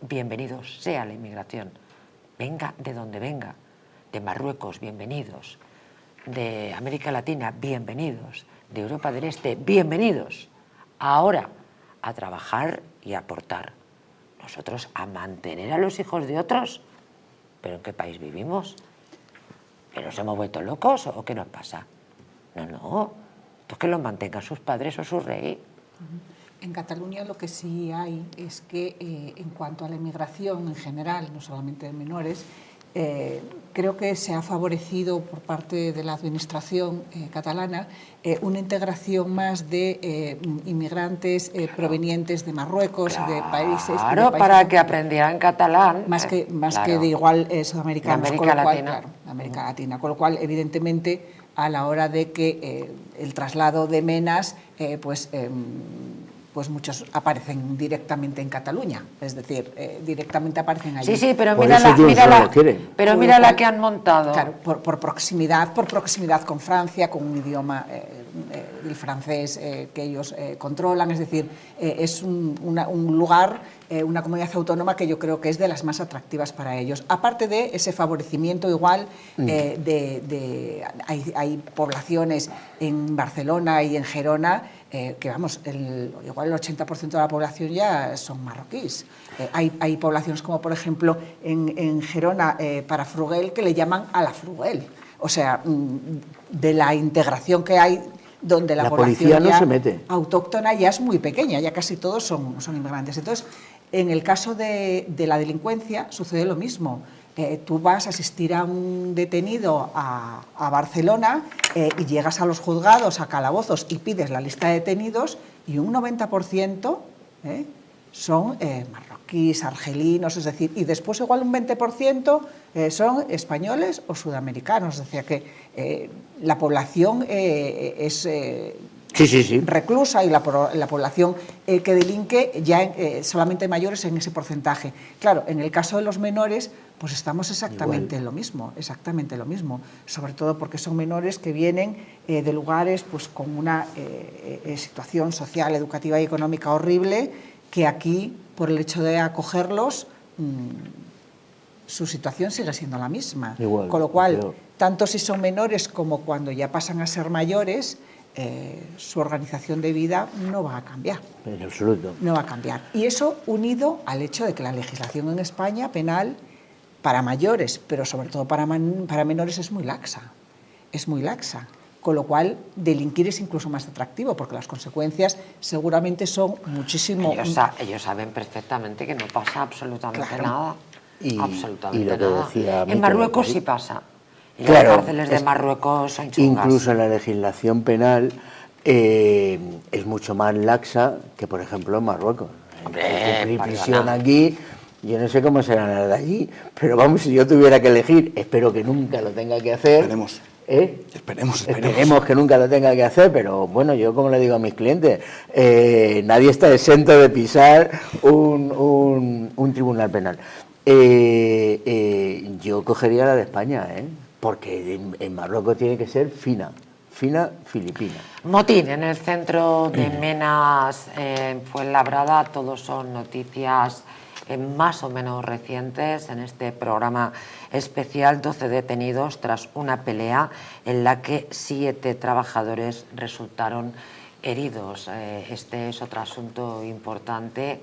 Bienvenidos sea la inmigración. Venga de donde venga. De Marruecos, bienvenidos. De América Latina, bienvenidos. De Europa del Este, bienvenidos. Ahora, a trabajar y a aportar. Nosotros a mantener a los hijos de otros. ¿Pero en qué país vivimos? ¿Pero nos hemos vuelto locos o qué nos pasa? No. Pues que los mantengan sus padres o su rey. En Cataluña lo que sí hay es que en cuanto a la inmigración en general, no solamente de menores, creo que se ha favorecido por parte de la administración catalana una integración más de inmigrantes provenientes de Marruecos y de países. Claro, para que aprendieran catalán. Más que claro. de igual sudamericanos. América Latina. Claro, América Latina. Con lo cual, evidentemente, a la hora de que el traslado de menas, pues muchos aparecen directamente en Cataluña, es decir, directamente aparecen allí. Sí, pero por mira la que han montado. Claro, por proximidad con Francia, con un idioma, el francés, que ellos controlan, es decir, es un lugar, una comunidad autónoma que yo creo que es de las más atractivas para ellos. Aparte de ese favorecimiento igual, hay poblaciones en Barcelona y en Gerona, que vamos, igual el 80% de la población ya son marroquíes. Hay poblaciones como por ejemplo en Gerona, para Fruguel, que le llaman a la Fruguel. O sea, de la integración que hay, donde la población no se mete. Autóctona ya es muy pequeña, ya casi todos son inmigrantes. Entonces, en el caso de la delincuencia sucede lo mismo. Tú vas a asistir a un detenido a Barcelona y llegas a los juzgados, a calabozos, y pides la lista de detenidos y un 90% son marroquíes, argelinos, es decir, y después igual un 20% son españoles o sudamericanos, es decir, que la población es... Sí. reclusa y la población que delinque ya solamente mayores en ese porcentaje. Claro, en el caso de los menores, pues estamos exactamente lo mismo, sobre todo porque son menores que vienen de lugares pues con una situación social, educativa y económica horrible, que aquí, por el hecho de acogerlos, su situación sigue siendo la misma. Igual, con lo cual, tanto si son menores como cuando ya pasan a ser mayores, su organización de vida no va a cambiar. En absoluto. No va a cambiar. Y eso unido al hecho de que la legislación en España penal para mayores, pero sobre todo para menores, es muy laxa. Es muy laxa. Con lo cual, delinquir es incluso más atractivo, porque las consecuencias seguramente son muchísimo... Ellos saben perfectamente que no pasa absolutamente nada. Absolutamente y lo que nada. decía En Marruecos sí pasa. Y claro, las cárceles de Marruecos son chungas. Incluso la legislación penal es mucho más laxa que, por ejemplo, en Marruecos. Cumplir prisión aquí, yo no sé cómo serán las de allí, pero vamos, si yo tuviera que elegir, espero que nunca lo tenga que hacer. Esperemos. Esperemos que nunca lo tenga que hacer, pero bueno, yo como le digo a mis clientes, nadie está exento de pisar un tribunal penal. Yo cogería la de España, porque en Marruecos tiene que ser fina filipina. Motín en el centro de Menas, Fuenlabrada. Todos son noticias más o menos recientes. En este programa especial, 12 detenidos tras una pelea en la que 7 trabajadores resultaron heridos. Este es otro asunto importante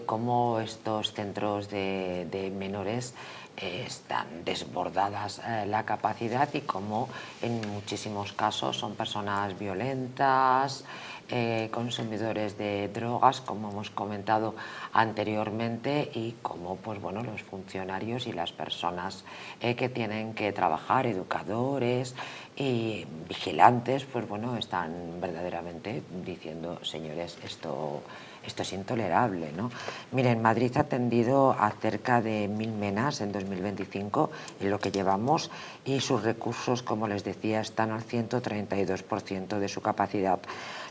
cómo estos centros de menores están desbordadas la capacidad y cómo en muchísimos casos son personas violentas, consumidores de drogas, como hemos comentado anteriormente, y cómo pues, bueno, los funcionarios y las personas que tienen que trabajar, educadores y vigilantes, pues bueno, están verdaderamente diciendo, señores, esto es intolerable, ¿no? Miren, Madrid ha atendido a cerca de 1000 menas en 2025, en lo que llevamos, y sus recursos, como les decía, están al 132% de su capacidad.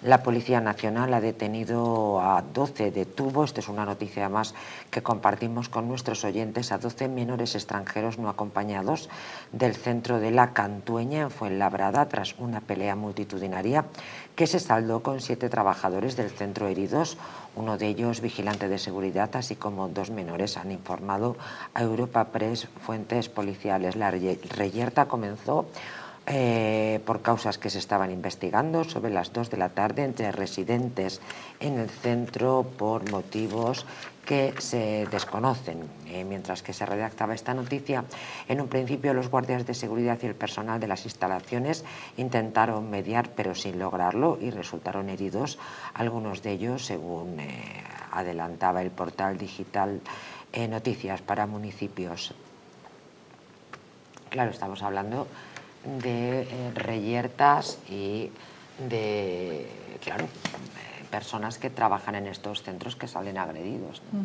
La Policía Nacional ha detenido a 12, detuvo, esto es una noticia más que compartimos con nuestros oyentes, a 12 menores extranjeros no acompañados del centro de La Cantueña, en Fuenlabrada, tras una pelea multitudinaria que se saldó con 7 trabajadores del centro heridos, uno de ellos vigilante de seguridad, así como 2 menores, han informado a Europa Press fuentes policiales. La reyerta comenzó por causas que se estaban investigando sobre las 2 de la tarde entre residentes en el centro por motivos que se desconocen. Mientras que se redactaba esta noticia, en un principio los guardias de seguridad y el personal de las instalaciones intentaron mediar, pero sin lograrlo, y resultaron heridos algunos de ellos, según adelantaba el portal digital Noticias para Municipios. Claro, estamos hablando de reyertas y de, claro, personas que trabajan en estos centros que salen agredidos, ¿no?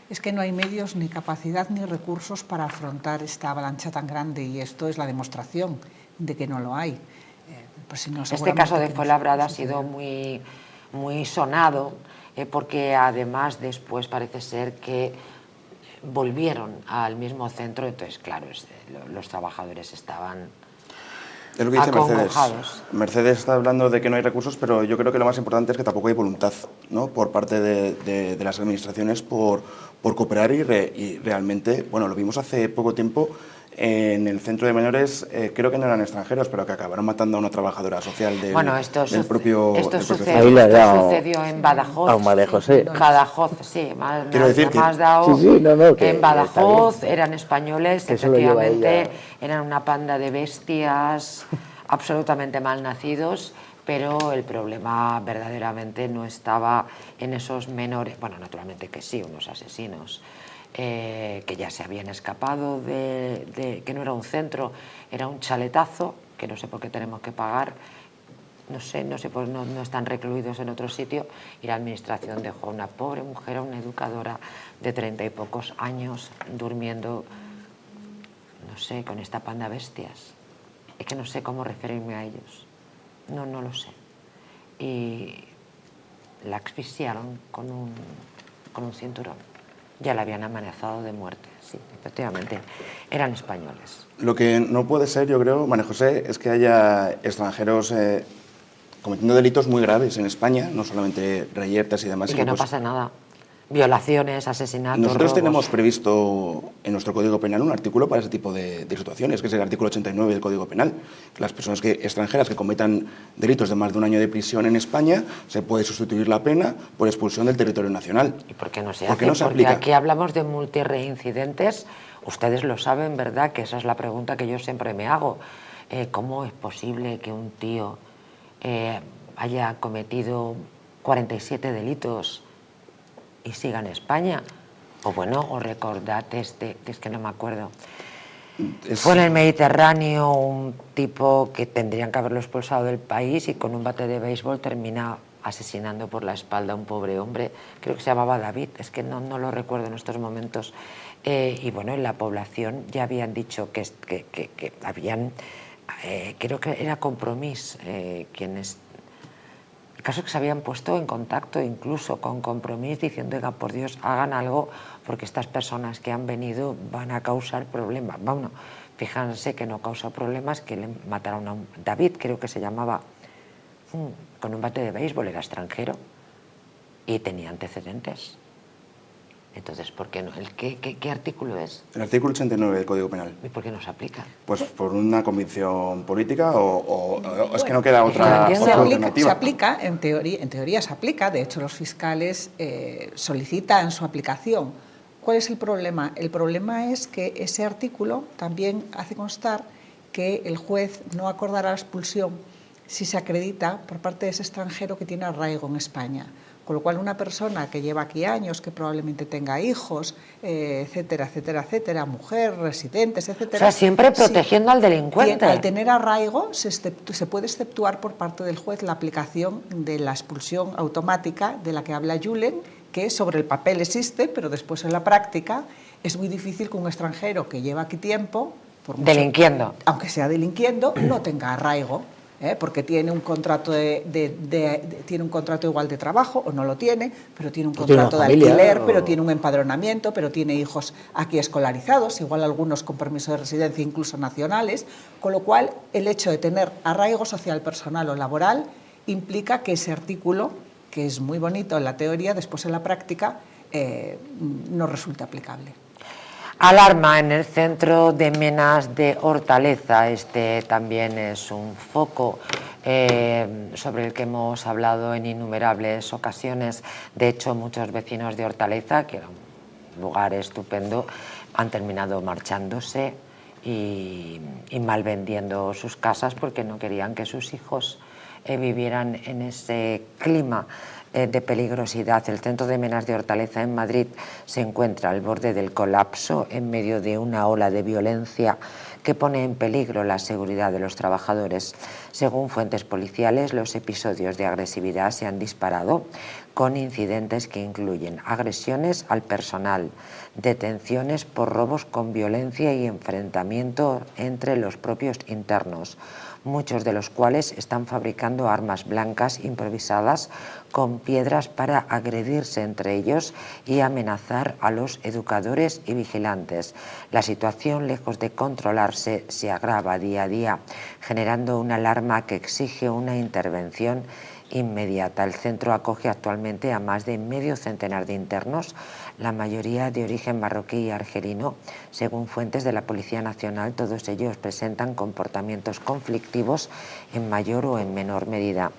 Es que no hay medios, ni capacidad, ni recursos para afrontar esta avalancha tan grande, y esto es la demostración de que no lo hay. Pues si no, este caso de Fuenlabrada ha sido muy sonado, porque además después parece ser que volvieron al mismo centro, entonces claro, los trabajadores estaban Es lo que dice Mercedes. acongojados. Mercedes está hablando de que no hay recursos, pero yo creo que lo más importante es que tampoco hay voluntad, ¿no?, por parte de las administraciones por cooperar y realmente, bueno, lo vimos hace poco tiempo en el centro de menores, creo que no eran extranjeros, pero que acabaron matando a una trabajadora social del propio sucedió en Badajoz. A María José. Badajoz, sí, Quiero decir que en Badajoz eran españoles, que efectivamente, eran una panda de bestias absolutamente malnacidos, pero el problema verdaderamente no estaba en esos menores, bueno, naturalmente que sí, unos asesinos, que ya se habían escapado que no era un centro, era un chaletazo, que no sé por qué tenemos que pagar, no sé, pues no están recluidos en otro sitio, y la administración dejó a una pobre mujer, a una educadora de 30 y pocos años, durmiendo, no sé, con esta panda de bestias. Es que no sé cómo referirme a ellos, no lo sé. Y la asfixiaron con un cinturón. Ya la habían amenazado de muerte, sí, efectivamente, eran españoles. Lo que no puede ser, yo creo, María José, es que haya extranjeros cometiendo delitos muy graves en España, no solamente reyertas y demás. Y que no pasa nada. Violaciones, asesinatos, Nosotros robos. tenemos previsto en nuestro Código Penal un artículo para ese tipo de situaciones, que es el artículo 89 del Código Penal. Las personas extranjeras que cometan delitos de más de 1 año de prisión en España, se puede sustituir la pena por expulsión del territorio nacional. ¿Y por qué no se hace? Porque aplica. Aquí hablamos de multirreincidentes. Ustedes lo saben, ¿verdad? Que esa es la pregunta que yo siempre me hago. ¿Cómo es posible que un tío haya cometido 47 delitos y siga en España? O bueno, o recordad que es que no me acuerdo. Fue en el Mediterráneo un tipo que tendrían que haberlo expulsado del país, y con un bate de béisbol termina asesinando por la espalda a un pobre hombre, creo que se llamaba David, es que no lo recuerdo en estos momentos. Y bueno, en la población ya habían dicho que habían, creo que era Compromís, quienes... El caso es que se habían puesto en contacto incluso con Compromís diciendo, oiga, por Dios, hagan algo, porque estas personas que han venido van a causar problemas. Bueno, fíjense que no causó problemas, que le mataron a un David, creo que se llamaba, con un bate de béisbol, era extranjero y tenía antecedentes. Entonces, ¿por qué no? ¿Qué artículo es? El artículo 89 del Código Penal. ¿Y por qué no se aplica? Pues por una convicción política o es que no queda otra entiendo. Se alternativa. aplica, en teoría se aplica. De hecho, los fiscales solicitan su aplicación. ¿Cuál es el problema? El problema es que ese artículo también hace constar que el juez no acordará la expulsión si se acredita por parte de ese extranjero que tiene arraigo en España. Con lo cual, una persona que lleva aquí años, que probablemente tenga hijos, etcétera, etcétera, etcétera, mujer, residentes, etcétera... O sea, siempre protegiendo al delincuente. Al tener arraigo, se puede exceptuar por parte del juez la aplicación de la expulsión automática de la que habla Julen, que sobre el papel existe, pero después en la práctica es muy difícil que un extranjero que lleva aquí tiempo... Delinquiendo. Aunque sea delinquiendo, no tenga arraigo. Porque tiene un contrato tiene un contrato igual de trabajo o no lo tiene, pero tiene un contrato de alquiler, pero tiene un empadronamiento, pero tiene hijos aquí escolarizados, igual algunos con permiso de residencia incluso nacionales, con lo cual el hecho de tener arraigo social, personal o laboral implica que ese artículo, que es muy bonito en la teoría, después en la práctica no resulta aplicable. Alarma en el centro de Menas de Hortaleza. Este también es un foco sobre el que hemos hablado en innumerables ocasiones. De hecho, muchos vecinos de Hortaleza, que era un lugar estupendo, han terminado marchándose y mal vendiendo sus casas porque no querían que sus hijos vivieran en ese clima de peligrosidad. El centro de Menas de Hortaleza en Madrid se encuentra al borde del colapso en medio de una ola de violencia que pone en peligro la seguridad de los trabajadores. Según fuentes policiales, los episodios de agresividad se han disparado con incidentes que incluyen agresiones al personal, detenciones por robos con violencia y enfrentamiento entre los propios internos, muchos de los cuales están fabricando armas blancas improvisadas con piedras para agredirse entre ellos y amenazar a los educadores y vigilantes. La situación, lejos de controlarse, se agrava día a día, generando una alarma que exige una intervención inmediata. El centro acoge actualmente a más de medio centenar de internos, la mayoría de origen marroquí y argelino. Según fuentes de la Policía Nacional, todos ellos presentan comportamientos conflictivos en mayor o en menor medida.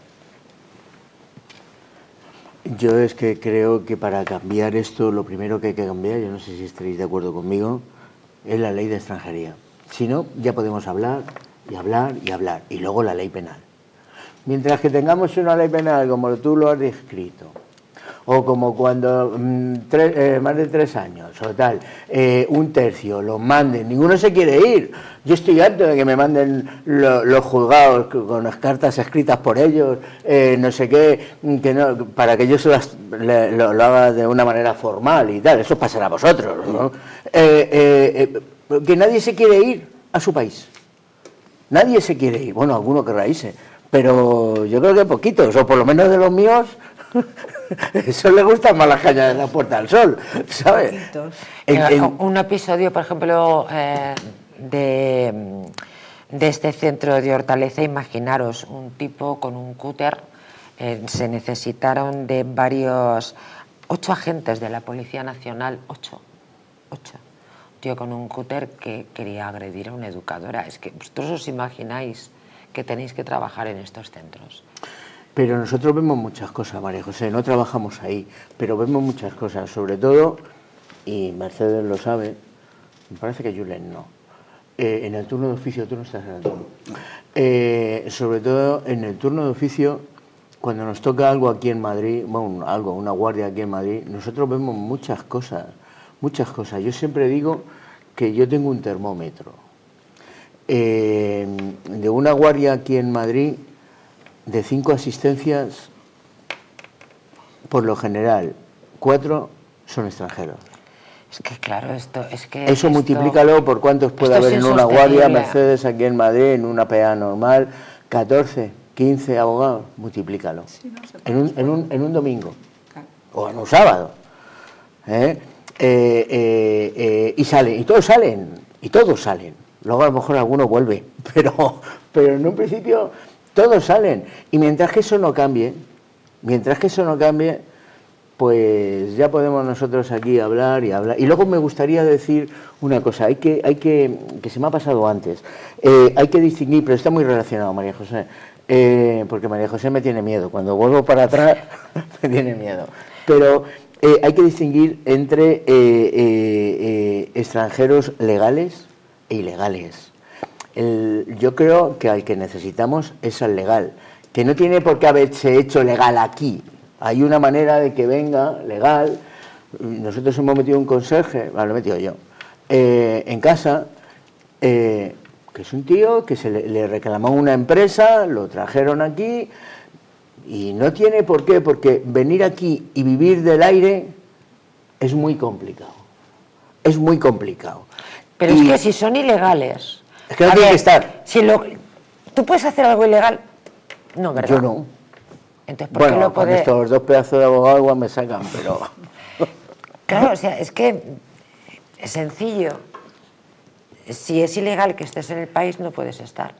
Yo es que creo que para cambiar esto, lo primero que hay que cambiar, yo no sé si estaréis de acuerdo conmigo, es la ley de extranjería. Si no, ya podemos hablar y hablar y hablar. Y luego la ley penal. Mientras que tengamos una ley penal como tú lo has descrito, o como cuando más de 3 años o tal, un tercio los manden, ninguno se quiere ir. Yo estoy harto de que me manden los juzgados con las cartas escritas por ellos, no sé qué, que no, para que yo lo haga de una manera formal y tal. Eso pasará a vosotros, ¿no? Que nadie se quiere ir a su país. Nadie se quiere ir. Bueno, alguno querrá irse, pero yo creo que poquitos, o por lo menos de los míos. Eso le gusta más las cañas de la Puerta del Sol, ¿sabes? Un episodio, por ejemplo, de este centro de Hortaleza, imaginaros un tipo con un cúter, se necesitaron de 8 agentes de la Policía Nacional, 8, un tío con un cúter que quería agredir a una educadora. Es que vosotros os imagináis que tenéis que trabajar en estos centros. Pero nosotros vemos muchas cosas, María José, no trabajamos ahí, pero vemos muchas cosas, sobre todo, y Mercedes lo sabe, me parece que Julen no, en el turno de oficio, tú no estás en el turno, sobre todo en el turno de oficio, cuando nos toca algo aquí en Madrid, bueno, una guardia aquí en Madrid, nosotros vemos muchas cosas. Yo siempre digo que yo tengo un termómetro. De una guardia aquí en Madrid, de 5 asistencias, por lo general, 4 son extranjeros. Es que claro, Eso multiplícalo por cuántos puede haber en una guardia, Mercedes, aquí en Madrid, en una PA normal, 14, 15 abogados, multiplícalo. Sí, no en un domingo, claro. O en un sábado. Y salen, y todos salen. Luego a lo mejor alguno vuelve, pero en un principio todos salen. Y mientras que eso no cambie, pues ya podemos nosotros aquí hablar y hablar. Y luego me gustaría decir una cosa, que se me ha pasado antes, hay que distinguir, pero está muy relacionado, María José, porque María José me tiene miedo, cuando vuelvo para atrás me tiene miedo, pero hay que distinguir entre extranjeros legales e ilegales. Yo creo que al que necesitamos es al legal, que no tiene por qué haberse hecho legal aquí. Hay una manera de que venga legal. Nosotros hemos metido un conserje, lo he metido yo, en casa, que es un tío que le reclamó una empresa, lo trajeron aquí y no tiene por qué, porque venir aquí y vivir del aire es muy complicado. Es muy complicado. Pero es que si son ilegales... Es que no tiene que estar. ¿Tú puedes hacer algo ilegal? No, ¿verdad? Yo no. Entonces, ¿por qué lo con puede...? estos dos pedazos de abogados igual me sacan, pero... Claro, o sea, es que es sencillo. Si es ilegal que estés en el país, no puedes estar.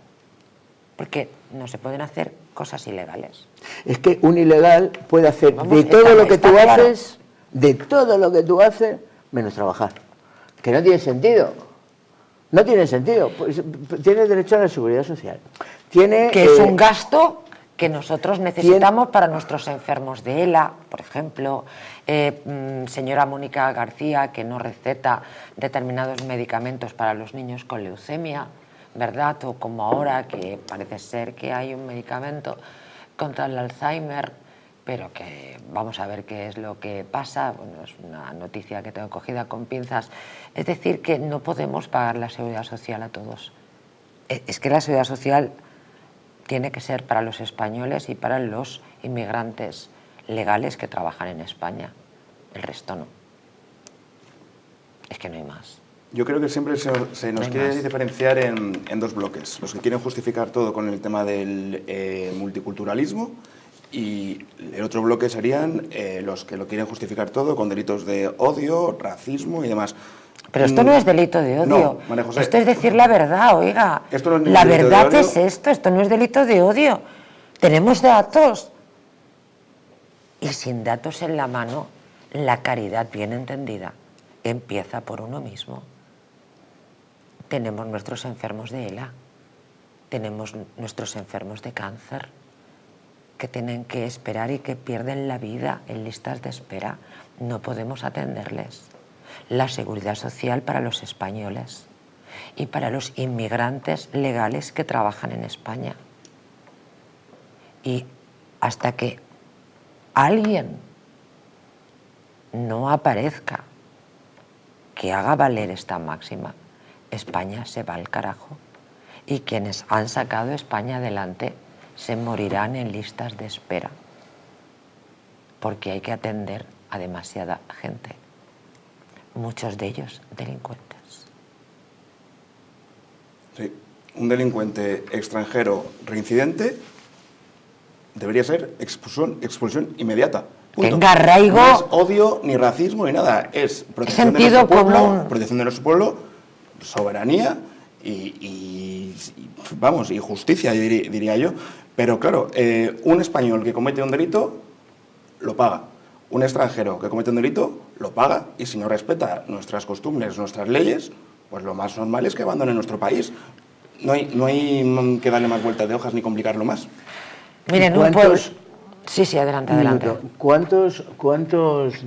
Porque no se pueden hacer cosas ilegales. Es que un ilegal puede hacer Vamos, de todo lo que tú claro. haces, de todo lo que tú haces, menos trabajar. Que no tiene sentido. No tiene sentido. Pues, tiene derecho a la seguridad social. Tiene, Que es un gasto que nosotros necesitamos para nuestros enfermos de ELA, por ejemplo, señora Mónica García, que no receta determinados medicamentos para los niños con leucemia, ¿verdad? O como ahora, que parece ser que hay un medicamento contra el Alzheimer, pero que vamos a ver qué es lo que pasa. Bueno, es una noticia que tengo cogida con pinzas. Es decir, que no podemos pagar la seguridad social a todos. Es que la seguridad social tiene que ser para los españoles y para los inmigrantes legales que trabajan en España. El resto no. Es que no hay más. Yo creo que siempre se nos quiere diferenciar en dos bloques. Los que quieren justificar todo con el tema del multiculturalismo, y el otro bloque serían los que lo quieren justificar todo con delitos de odio, racismo y demás. Pero esto no es delito de odio. No, María José. Esto es decir la verdad, oiga. Esto no es la delito de verdad odio. es esto no es delito de odio. Tenemos datos. Y sin datos en la mano, la caridad bien entendida empieza por uno mismo. Tenemos nuestros enfermos de ELA, tenemos nuestros enfermos de cáncer, que tienen que esperar y que pierden la vida en listas de espera. No podemos atenderles. La seguridad social para los españoles y para los inmigrantes legales que trabajan en España. Y hasta que alguien no aparezca que haga valer esta máxima, España se va al carajo. Y quienes han sacado España adelante se morirán en listas de espera, porque hay que atender a demasiada gente, muchos de ellos delincuentes. Sí, un delincuente extranjero reincidente debería ser expulsión inmediata. Punto. Tenga arraigo. No es odio, ni racismo, ni nada. Es protección de nuestro pueblo, protección de nuestro pueblo, soberanía y justicia, diría yo. Pero claro, un español que comete un delito, lo paga. Un extranjero que comete un delito, lo paga. Y si no respeta nuestras costumbres, nuestras leyes, pues lo más normal es que abandone nuestro país. No hay que darle más vueltas de hojas ni complicarlo más. Miren, un pueblo... Sí, adelante. ¿Cuántos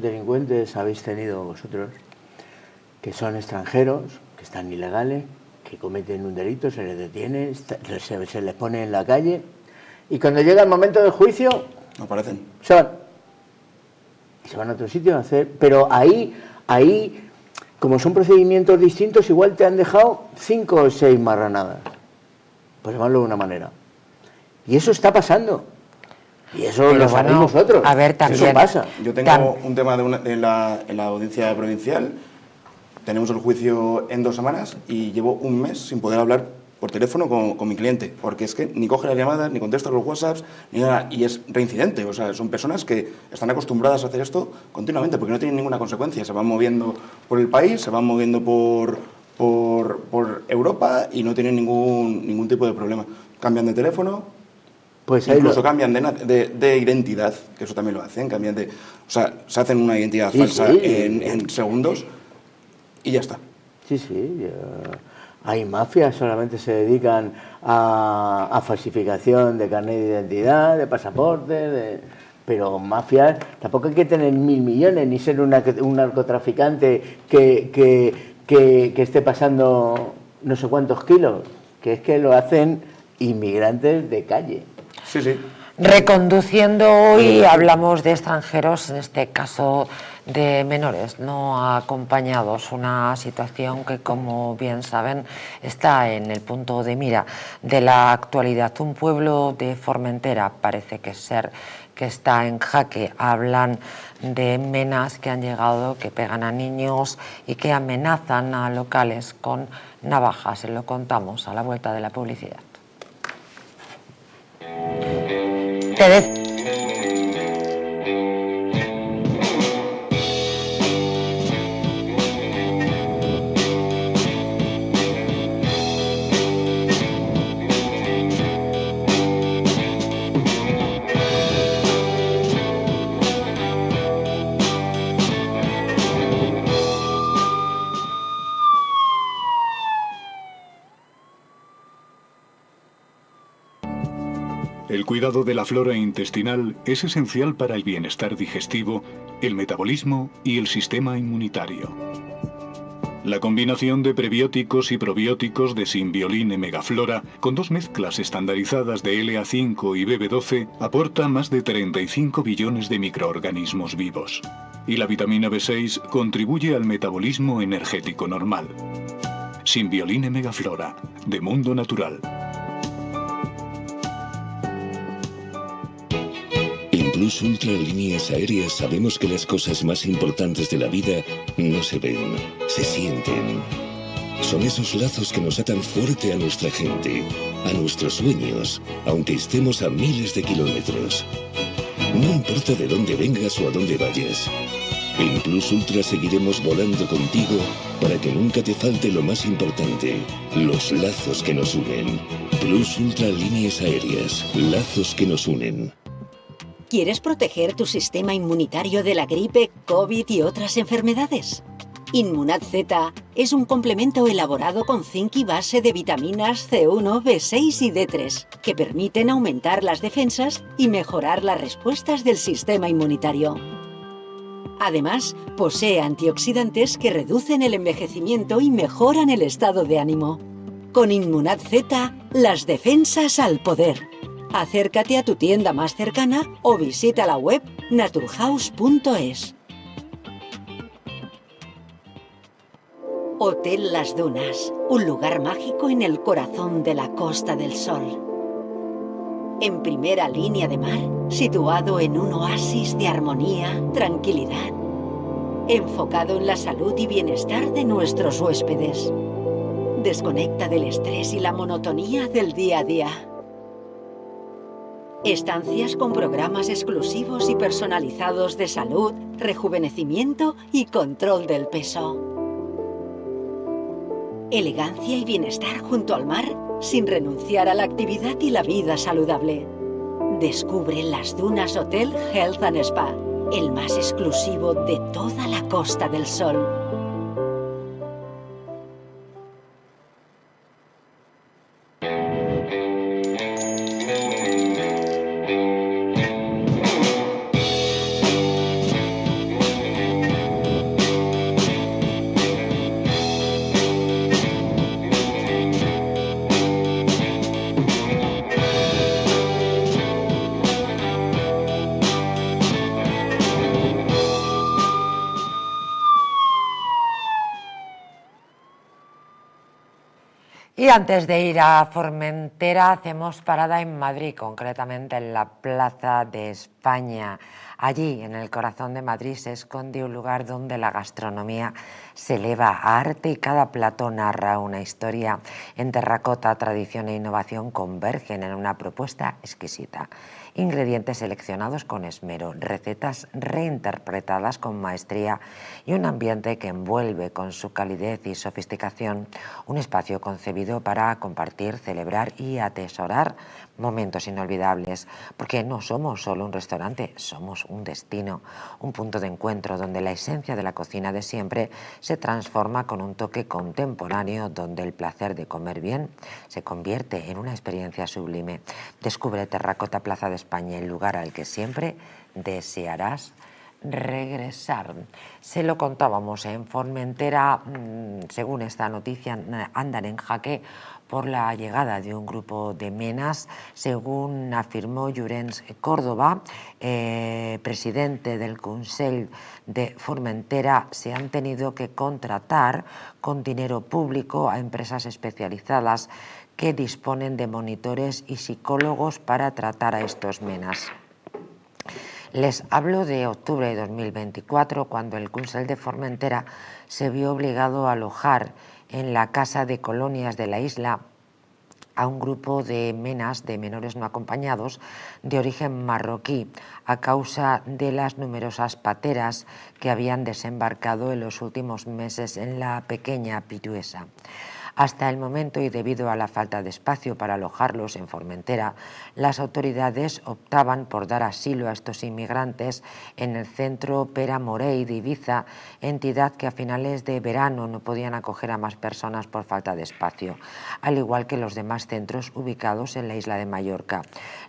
delincuentes habéis tenido vosotros que son extranjeros, que están ilegales, que cometen un delito, se les detiene, se les pone en la calle y cuando llega el momento del juicio... No aparecen. Se van a otro sitio a hacer... Pero ahí, como son procedimientos distintos, igual te han dejado 5 o 6 marranadas, por llamarlo de una manera. Y eso está pasando. Y eso lo sabéis vosotros. A ver, también. Eso pasa. Yo tengo un tema en la audiencia provincial. Tenemos el juicio en 2 semanas y llevo un mes sin poder hablar por teléfono con mi cliente, porque es que ni coge las llamadas, ni contesta los WhatsApps, ni nada, y es reincidente. O sea, son personas que están acostumbradas a hacer esto continuamente, porque no tienen ninguna consecuencia. Se van moviendo por el país, se van moviendo por Europa y no tienen ningún tipo de problema. Cambian de teléfono Pues ahí incluso cambian de identidad, que eso también lo hacen, o sea, se hacen una identidad falsa en segundos y ya está. Sí. Hay mafias, solamente se dedican a falsificación de carnet de identidad, de pasaporte, pero mafias, tampoco hay que tener 1.000 millones ni ser un narcotraficante que esté pasando no sé cuántos kilos, que es que lo hacen inmigrantes de calle. Sí. Reconduciendo hoy hablamos de extranjeros, en este caso de menores no acompañados, una situación que, como bien saben, está en el punto de mira de la actualidad. Un pueblo de Formentera parece que está en jaque. Hablan de menas que han llegado, que pegan a niños y que amenazan a locales con navajas. Se lo contamos a la vuelta de la publicidad. El cuidado de la flora intestinal es esencial para el bienestar digestivo, el metabolismo y el sistema inmunitario. La combinación de prebióticos y probióticos de Symbioline Megaflora, con 2 mezclas estandarizadas de LA5 y BB12, aporta más de 35 billones de microorganismos vivos. Y la vitamina B6 contribuye al metabolismo energético normal. Symbioline Megaflora, de Mundo Natural. En Plus Ultra Líneas Aéreas sabemos que las cosas más importantes de la vida no se ven, se sienten. Son esos lazos que nos atan fuerte a nuestra gente, a nuestros sueños, aunque estemos a miles de kilómetros. No importa de dónde vengas o a dónde vayas. En Plus Ultra seguiremos volando contigo para que nunca te falte lo más importante, los lazos que nos unen. Plus Ultra Líneas Aéreas, lazos que nos unen. ¿Quieres proteger tu sistema inmunitario de la gripe, COVID y otras enfermedades? Inmunad Z es un complemento elaborado con zinc y base de vitaminas C1, B6 y D3 que permiten aumentar las defensas y mejorar las respuestas del sistema inmunitario. Además, posee antioxidantes que reducen el envejecimiento y mejoran el estado de ánimo. Con Inmunad Z, las defensas al poder. Acércate a tu tienda más cercana o visita la web naturhaus.es. Hotel Las Dunas, un lugar mágico en el corazón de la Costa del Sol. En primera línea de mar, situado en un oasis de armonía, tranquilidad, enfocado en la salud y bienestar de nuestros huéspedes. Desconecta del estrés y la monotonía del día a día. Estancias con programas exclusivos y personalizados de salud, rejuvenecimiento y control del peso. Elegancia y bienestar junto al mar, sin renunciar a la actividad y la vida saludable. Descubre Las Dunas Hotel Health and Spa, el más exclusivo de toda la Costa del Sol. Y antes de ir a Formentera hacemos parada en Madrid, concretamente en la Plaza de España. España. Allí, en el corazón de Madrid, se esconde un lugar donde la gastronomía se eleva a arte y cada plato narra una historia. En terracota, tradición e innovación convergen en una propuesta exquisita. Ingredientes seleccionados con esmero, recetas reinterpretadas con maestría y un ambiente que envuelve con su calidez y sofisticación un espacio concebido para compartir, celebrar y atesorar momentos inolvidables, porque no somos solo un restaurante, somos un destino, un punto de encuentro donde la esencia de la cocina de siempre se transforma con un toque contemporáneo, donde el placer de comer bien se convierte en una experiencia sublime. Descubre Terracota Plaza de España, el lugar al que siempre desearás regresar. Se lo contábamos, en Formentera, según esta noticia, andan en jaque por la llegada de un grupo de menas, según afirmó Llorenç Córdoba, presidente del Consell de Formentera. Se han tenido que contratar con dinero público a empresas especializadas que disponen de monitores y psicólogos para tratar a estos menas. Les hablo de octubre de 2024, cuando el Consell de Formentera se vio obligado a alojar en la Casa de Colonias de la isla a un grupo de menas, de menores no acompañados, de origen marroquí, a causa de las numerosas pateras que habían desembarcado en los últimos meses en la pequeña Pituesa. Hasta el momento, y debido a la falta de espacio para alojarlos en Formentera, las autoridades optaban por dar asilo a estos inmigrantes en el centro Pere Morell de Ibiza, entidad que a finales de verano no podían acoger a más personas por falta de espacio, al igual que los demás centros ubicados en la isla de Mallorca.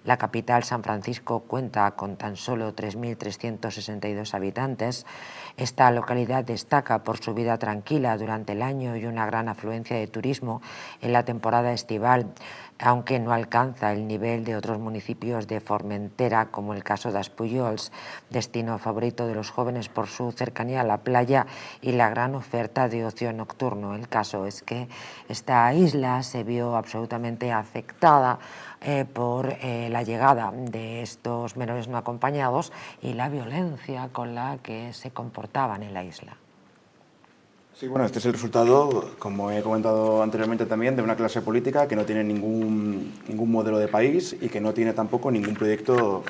La capital, San Francisco, cuenta con tan solo 3.362 habitantes. Esta localidad destaca por su vida tranquila durante el año y una gran afluencia de turismo en la temporada estival, aunque no alcanza el nivel de otros municipios de Formentera, como el caso de Espullols, destino favorito de los jóvenes por su cercanía a la playa y la gran oferta de ocio nocturno. El caso es que esta isla se vio absolutamente afectada por la llegada de estos menores no acompañados y la violencia con la que se comportaban en la isla. Sí, bueno, este es el resultado, como he comentado anteriormente también, de una clase política que no tiene ningún modelo de país y que no tiene tampoco ningún proyecto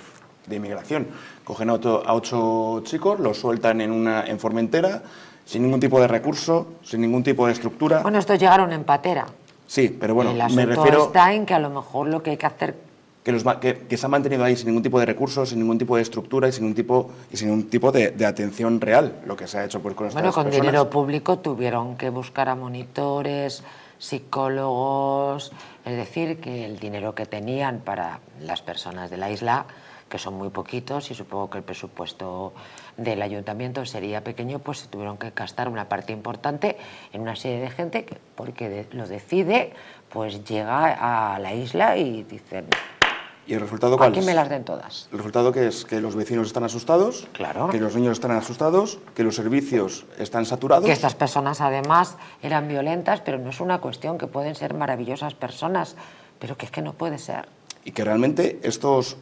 de inmigración. Cogen a 8 chicos, los sueltan en Formentera, sin ningún tipo de recurso, sin ningún tipo de estructura. Bueno, estos llegaron en patera. Sí, pero bueno, el me refiero está en que a lo mejor lo que hay que hacer... Que se han mantenido ahí sin ningún tipo de recursos, sin ningún tipo de estructura y sin ningún tipo de atención real, lo que se ha hecho pues, con estas personas. Bueno, con dinero público tuvieron que buscar a monitores, psicólogos, es decir, que el dinero que tenían para las personas de la isla, que son muy poquitos y supongo que el presupuesto del ayuntamiento sería pequeño, pues se tuvieron que gastar una parte importante en una serie de gente que, porque lo decide, pues llega a la isla y dicen... ¿Y el resultado cuál es? Aquí me las den todas. El resultado que es que los vecinos están asustados, claro, que los niños están asustados, que los servicios están saturados. Que estas personas además eran violentas, pero no es una cuestión, que pueden ser maravillosas personas, pero que es que no puede ser. Y que realmente estos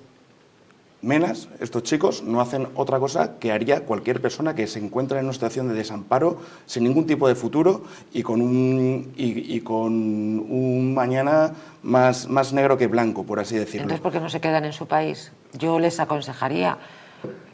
menas, estos chicos, no hacen otra cosa que haría cualquier persona que se encuentra en una situación de desamparo, sin ningún tipo de futuro y con un mañana más negro que blanco, por así decirlo. Entonces, ¿por qué no se quedan en su país? Yo les aconsejaría...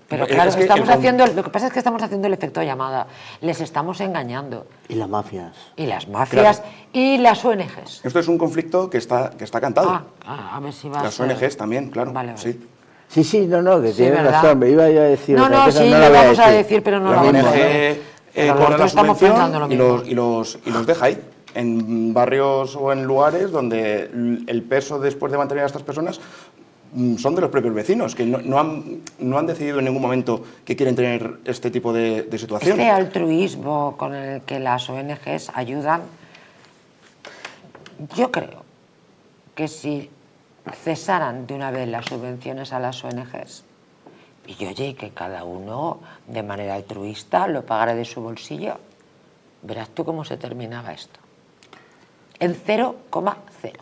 Pero claro, es que lo que pasa es que estamos haciendo el efecto llamada. Les estamos engañando. Y las mafias. Y las mafias, claro. Y las ONGs. Esto es un conflicto que está cantado. A ver si va las ONGs también, claro. Vale. Sí. Sí, no, que sí, tienes razón, me iba yo a decir. No, sí, no le vamos a decir, pero no la la ONG cobra la subvención y los deja ahí, en barrios o en lugares donde el peso después de mantener a estas personas son de los propios vecinos, que no han decidido en ningún momento que quieren tener este tipo de situación. Este altruismo con el que las ONGs ayudan, yo creo que si cesaran de una vez las subvenciones a las ONGs y oye, que cada uno de manera altruista lo pagara de su bolsillo, verás tú cómo se terminaba esto. En 0,0.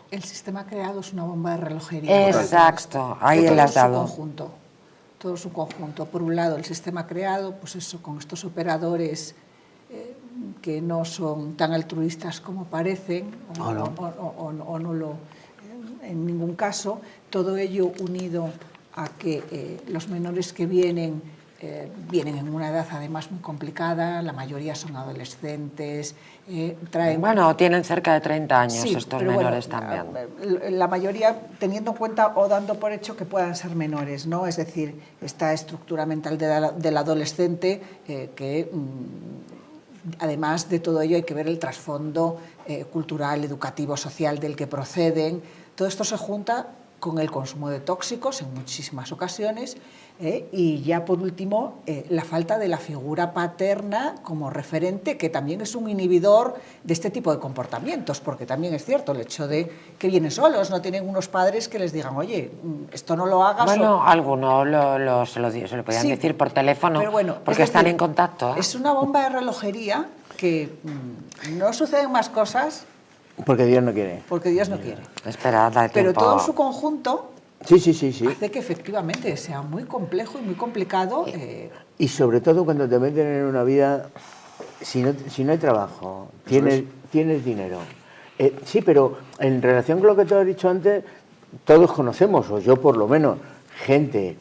El sistema creado es una bomba de relojería. Exacto, ahí le has dado. Conjunto. todo su conjunto. Por un lado, el sistema creado, pues eso, con estos operadores que no son tan altruistas como parecen, o no lo, en ningún caso. Todo ello unido a que los menores que vienen en una edad además muy complicada, la mayoría son adolescentes, traen... Bueno, tienen cerca de 30 años sí, estos pero menores bueno, también. La mayoría teniendo en cuenta o dando por hecho que puedan ser menores, ¿no? Es decir, esta estructura mental del adolescente que... Además de todo ello hay que ver el trasfondo cultural, educativo, social del que proceden. Todo esto se junta con el consumo de tóxicos en muchísimas ocasiones y ya por último la falta de la figura paterna como referente, que también es un inhibidor de este tipo de comportamientos, porque también es cierto el hecho de que vienen solos, no tienen unos padres que les digan, oye, esto no lo hagas. Bueno, algunos se lo podían decir por teléfono, pero bueno, porque están en contacto. Es una bomba de relojería que no suceden más cosas. Porque Dios no quiere. Porque Dios no quiere. Espera, dale tiempo. Pero todo en su conjunto sí. hace que efectivamente sea muy complejo y muy complicado. Y sobre todo cuando te meten en una vida, si no hay trabajo, tienes dinero. Sí, pero en relación con lo que te has dicho antes, todos conocemos, o yo por lo menos, gente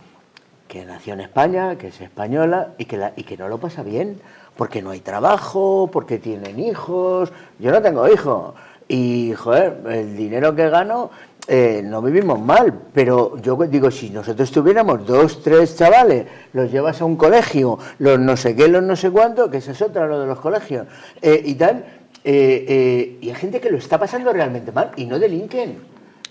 que nació en España, que es española y que no lo pasa bien, porque no hay trabajo, porque tienen hijos. Yo no tengo hijos. Y, joder, el dinero que gano, no vivimos mal, pero yo digo, si nosotros tuviéramos 2, 3 chavales, los llevas a un colegio, los no sé qué, los no sé cuánto, que esa es otra, lo de los colegios, y tal, y hay gente que lo está pasando realmente mal y no delinquen.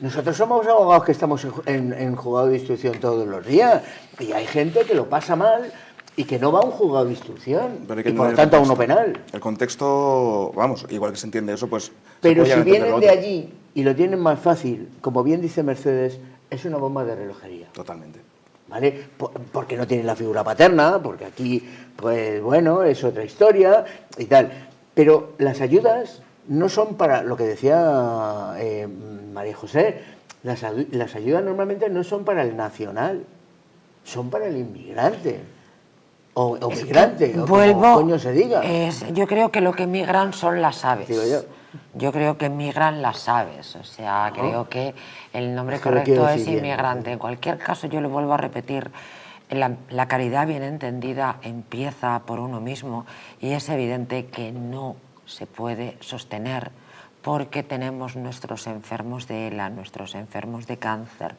Nosotros somos abogados que estamos en juzgado de instrucción todos los días, y hay gente que lo pasa mal y que no va a un juzgado de instrucción, y por lo tanto a uno penal. El contexto, vamos, igual que se entiende eso, pues... Pero si vienen de allí y lo tienen más fácil, como bien dice Mercedes, es una bomba de relojería. Totalmente. ¿Vale? Porque no tienen la figura paterna, porque aquí, pues bueno, es otra historia y tal. Pero las ayudas no son para, lo que decía María José, las ayudas normalmente no son para el nacional, son para el inmigrante. O migrante, o como coño se diga. Yo creo que lo que migran son las aves. Digo yo creo que migran las aves, o sea, creo que el nombre correcto es inmigrante. En cualquier caso, yo lo vuelvo a repetir, la caridad bien entendida empieza por uno mismo y es evidente que no se puede sostener porque tenemos nuestros enfermos de ELA, nuestros enfermos de cáncer,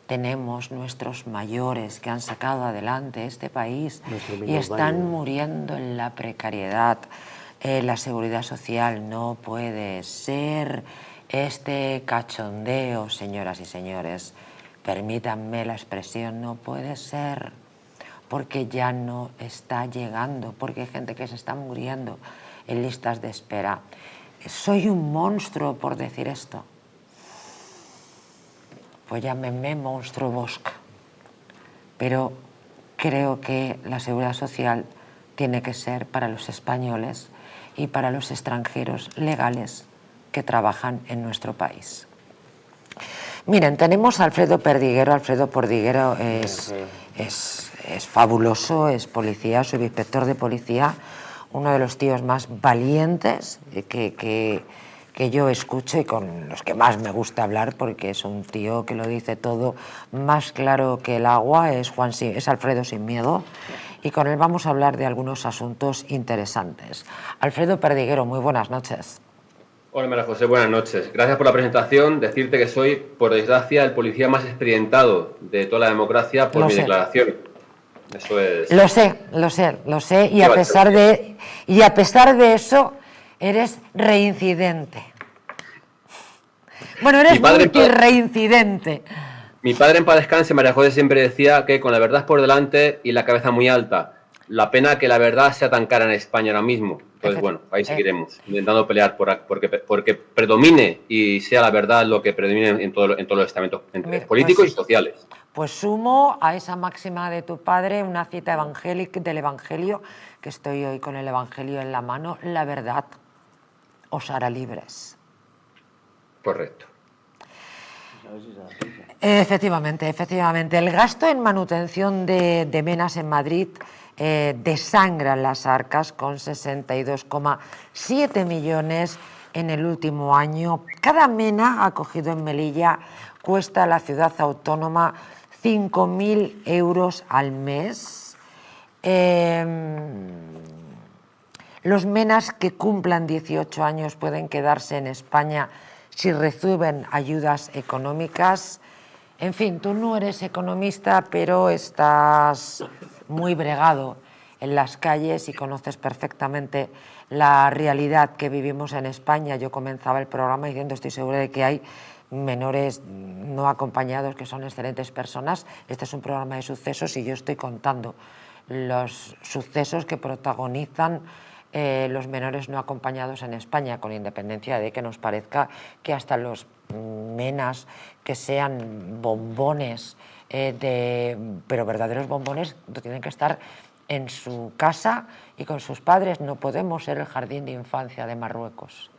tenemos nuestros mayores que han sacado adelante este país y están muriendo en la precariedad. La seguridad social no puede ser este cachondeo, señoras y señores. Permítanme la expresión, no puede ser, porque ya no está llegando, porque hay gente que se está muriendo en listas de espera. Soy un monstruo por decir esto. Pues llámenme monstruo Bosch. Pero creo que la seguridad social tiene que ser para los españoles y para los extranjeros legales que trabajan en nuestro país. Miren, tenemos a Alfredo Perdiguero. Alfredo Perdiguero es fabuloso, es policía, subinspector de policía, uno de los tíos más valientes que yo escucho y con los que más me gusta hablar, porque es un tío que lo dice todo más claro que el agua, es Alfredo sin miedo, y con él vamos a hablar de algunos asuntos interesantes. Alfredo Perdiguero, muy buenas noches. Hola María José, buenas noches. Gracias por la presentación. Decirte que soy, por desgracia, el policía más experimentado de toda la democracia por mi declaración. Eso es... Lo sé, y a pesar de eso, eres reincidente. Bueno, eres multireincidente. Mi padre en paz descanse, María José, siempre decía que con la verdad por delante y la cabeza muy alta. La pena que la verdad sea tan cara en España ahora mismo. Entonces, bueno, ahí seguiremos intentando pelear porque predomine y sea la verdad lo que predomine en todos los estamentos políticos y sociales. Pues sumo a esa máxima de tu padre una cita evangélica del Evangelio, que estoy hoy con el Evangelio en la mano: la verdad os hará libres. Correcto. Efectivamente. El gasto en manutención de menas en Madrid desangra las arcas con 62,7 millones en el último año. Cada mena acogido en Melilla cuesta a la ciudad autónoma 5.000 euros al mes. Los menas que cumplan 18 años pueden quedarse en España si reciben ayudas económicas. En fin, tú no eres economista, pero estás muy bregado en las calles y conoces perfectamente la realidad que vivimos en España. Yo comenzaba el programa diciendo, estoy segura de que hay menores no acompañados que son excelentes personas. Este es un programa de sucesos y yo estoy contando los sucesos que protagonizan los menores no acompañados en España, con independencia de que nos parezca que hasta los menas que sean bombones, pero verdaderos bombones, tienen que estar en su casa y con sus padres. No podemos ser el jardín de infancia de Marruecos.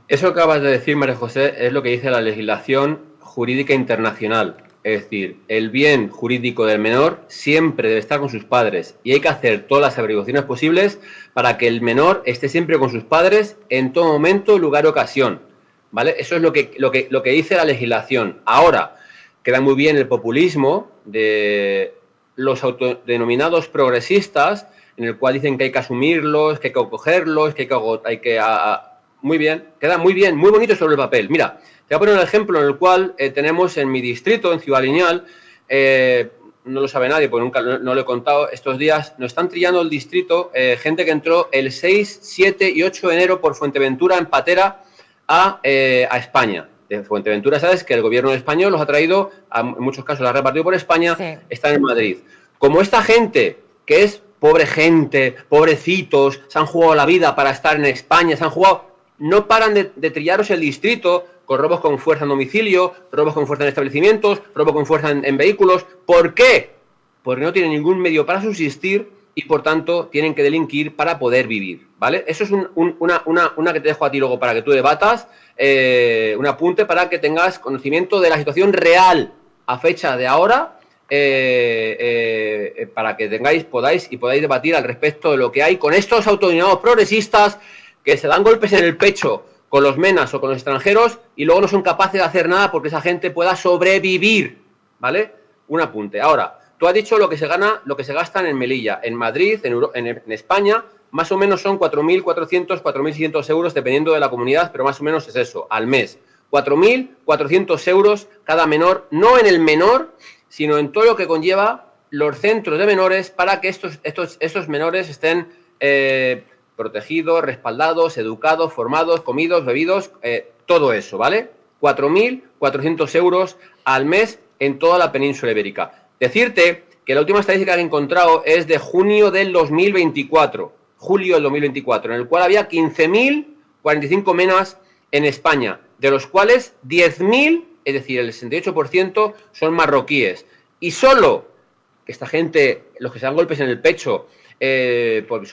Eso que acabas de decir, María José, es lo que dice la legislación jurídica internacional. Es decir, el bien jurídico del menor siempre debe estar con sus padres y hay que hacer todas las averiguaciones posibles para que el menor esté siempre con sus padres en todo momento, lugar, ocasión, ¿vale? Eso es lo que dice la legislación. Ahora, queda muy bien el populismo de los autodenominados progresistas, en el cual dicen que hay que asumirlos, que hay que acogerlos, que hay que muy bien, queda muy bien, muy bonito sobre el papel. Mira, te voy a poner un ejemplo en el cual tenemos en mi distrito, en Ciudad Lineal, no lo sabe nadie porque nunca no lo he contado, estos días nos están trillando el distrito gente que entró el 6, 7 y 8 de enero por Fuerteventura en patera a España. De Fuerteventura, sabes que el gobierno español los ha traído, en muchos casos los ha repartido por España, sí. Están en Madrid. Como esta gente, que es pobre gente, pobrecitos, se han jugado la vida para estar en España, no paran de trillaros el distrito con robos con fuerza en domicilio, robos con fuerza en establecimientos, robos con fuerza en vehículos. ¿Por qué? Porque no tienen ningún medio para subsistir y, por tanto, tienen que delinquir para poder vivir, ¿vale? Eso es una que te dejo a ti luego para que tú debatas, un apunte para que tengas conocimiento de la situación real a fecha de ahora, para que podáis debatir al respecto de lo que hay con estos autodenominados progresistas que se dan golpes en el pecho con los menas o con los extranjeros y luego no son capaces de hacer nada porque esa gente pueda sobrevivir, ¿vale? Un apunte. Ahora, tú has dicho lo que se gastan en Melilla. En Madrid, en España, más o menos son 4.400, 4.600 euros, dependiendo de la comunidad, pero más o menos es eso, al mes. 4.400 euros cada menor, no en el menor, sino en todo lo que conlleva los centros de menores para que estos menores estén protegidos, respaldados, educados, formados, comidos, bebidos, todo eso, ¿vale? 4.400 euros al mes en toda la península ibérica. Decirte que la última estadística que he encontrado es de junio del 2024, en el cual había 15.045 menas en España, de los cuales 10.000, es decir, el 68%, son marroquíes. Y solo esta gente, los que se dan golpes en el pecho, porque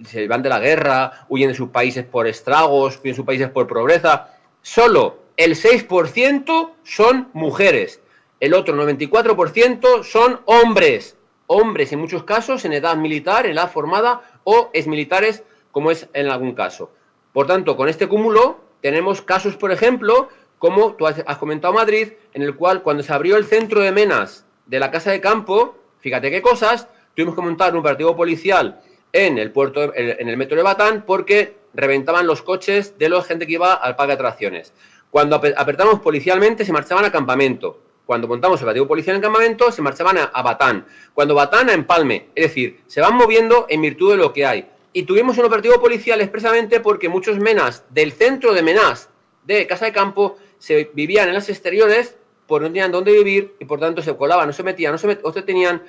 se van de la guerra, huyen de sus países por estragos, huyen de sus países por pobreza, solo el 6% son mujeres. El otro 94% son hombres en muchos casos en edad militar, en edad formada o exmilitares, como es en algún caso. Por tanto, con este cúmulo tenemos casos, por ejemplo, como tú has comentado Madrid, en el cual cuando se abrió el centro de menas de la Casa de Campo, fíjate qué cosas, tuvimos que montar un operativo policial en el puerto, en el metro de Batán, porque reventaban los coches de la gente que iba al parque de atracciones. Cuando apretamos policialmente, se marchaban a campamento. Cuando montamos el operativo policial en campamento, se marchaban a Batán. Cuando Batán, a Empalme. Es decir, se van moviendo en virtud de lo que hay. Y tuvimos un operativo policial expresamente porque muchos menas del centro de menas de Casa de Campo se vivían en las exteriores porque no tenían dónde vivir y por tanto se colaban, no se metían, o tenían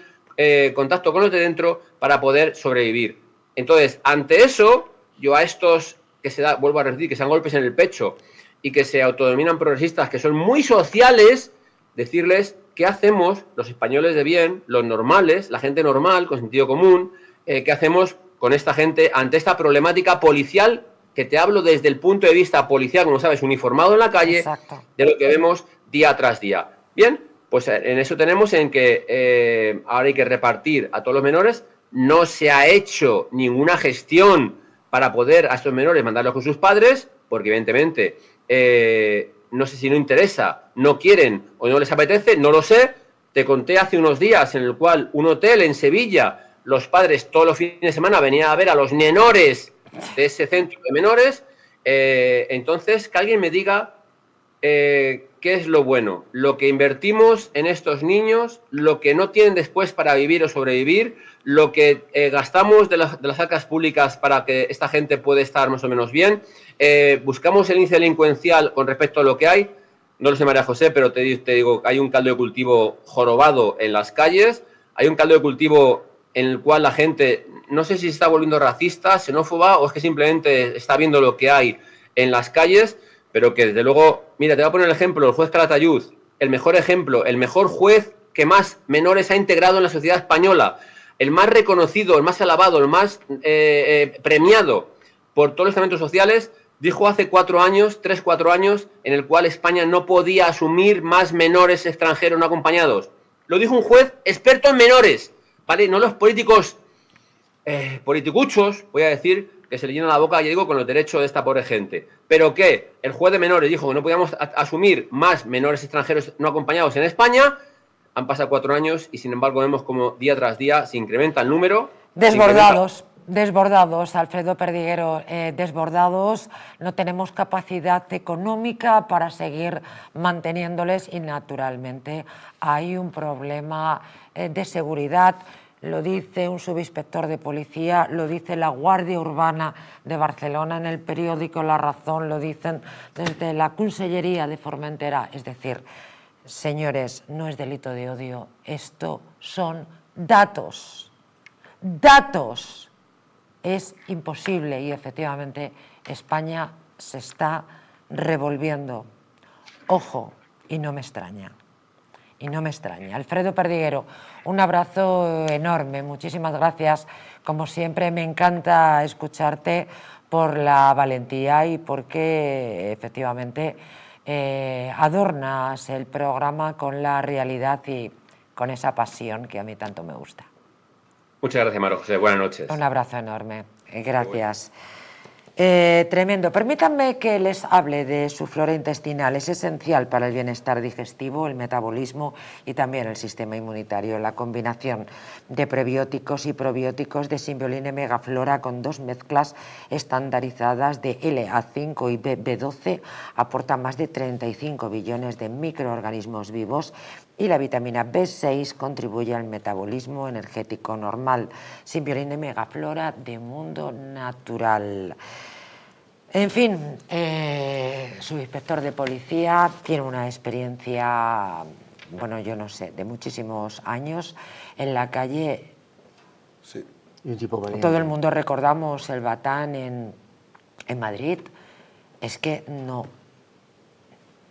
contacto con los de dentro para poder sobrevivir. Entonces, ante eso, yo a estos vuelvo a repetir, que se dan golpes en el pecho y que se autodenominan progresistas, que son muy sociales, decirles qué hacemos los españoles de bien, los normales, la gente normal, con sentido común, qué hacemos con esta gente ante esta problemática policial, que te hablo desde el punto de vista policial, como sabes, uniformado en la calle. Exacto. De lo que vemos día tras día. Bien, pues en eso tenemos en que ahora hay que repartir a todos los menores. No se ha hecho ninguna gestión para poder a estos menores mandarlos con sus padres, porque evidentemente no sé si no interesa, no quieren o no les apetece, no lo sé. Te conté hace unos días en el cual un hotel en Sevilla, los padres todos los fines de semana venían a ver a los menores de ese centro de menores. Entonces, que alguien me diga qué es lo bueno, lo que invertimos en estos niños, lo que no tienen después para vivir o sobrevivir, lo que gastamos de las arcas públicas para que esta gente pueda estar más o menos bien. Buscamos el índice delincuencial con respecto a lo que hay. No lo sé, María José, pero te digo, hay un caldo de cultivo jorobado en las calles, hay un caldo de cultivo en el cual la gente, no sé si se está volviendo racista, xenófoba, o es que simplemente está viendo lo que hay en las calles, pero que desde luego, mira, te voy a poner el ejemplo, el juez Calatayud, el mejor ejemplo, el mejor juez que más menores ha integrado en la sociedad española, el más reconocido, el más alabado, el más premiado por todos los estamentos sociales, dijo hace 4 años, 3-4 años, en el cual España no podía asumir más menores extranjeros no acompañados. Lo dijo un juez experto en menores, ¿vale? No los políticos politicuchos, voy a decir, que se le llena la boca, ya digo, con los derechos de esta pobre gente. Pero que el juez de menores dijo que no podíamos asumir más menores extranjeros no acompañados en España. Han pasado 4 años y, sin embargo, vemos como día tras día se incrementa el número. Desbordados, Alfredo Perdiguero, desbordados, no tenemos capacidad económica para seguir manteniéndoles y naturalmente hay un problema de seguridad, lo dice un subinspector de policía, lo dice la Guardia Urbana de Barcelona en el periódico La Razón, lo dicen desde la Consellería de Formentera, es decir, señores, no es delito de odio, esto son datos. Datos. Es imposible y efectivamente España se está revolviendo. Ojo, y no me extraña. Y no me extraña. Alfredo Perdiguero, un abrazo enorme. Muchísimas gracias. Como siempre, me encanta escucharte por la valentía y porque efectivamente adornas el programa con la realidad y con esa pasión que a mí tanto me gusta. Muchas gracias, María José. Buenas noches. Un abrazo enorme. Gracias. Tremendo. Permítanme que les hable de su flora intestinal. Es esencial para el bienestar digestivo, el metabolismo y también el sistema inmunitario. La combinación de prebióticos y probióticos de Symbioline Megaflora con 2 mezclas estandarizadas de LA5 y B12 aporta más de 35 billones de microorganismos vivos y la vitamina B6 contribuye al metabolismo energético normal. Symbioline Megaflora de Mundo Natural. En fin, su inspector de policía tiene una experiencia, bueno, yo no sé, de muchísimos años en la calle. Sí. Y un tipo valiente. Todo el mundo recordamos el Batán en Madrid. Es que no,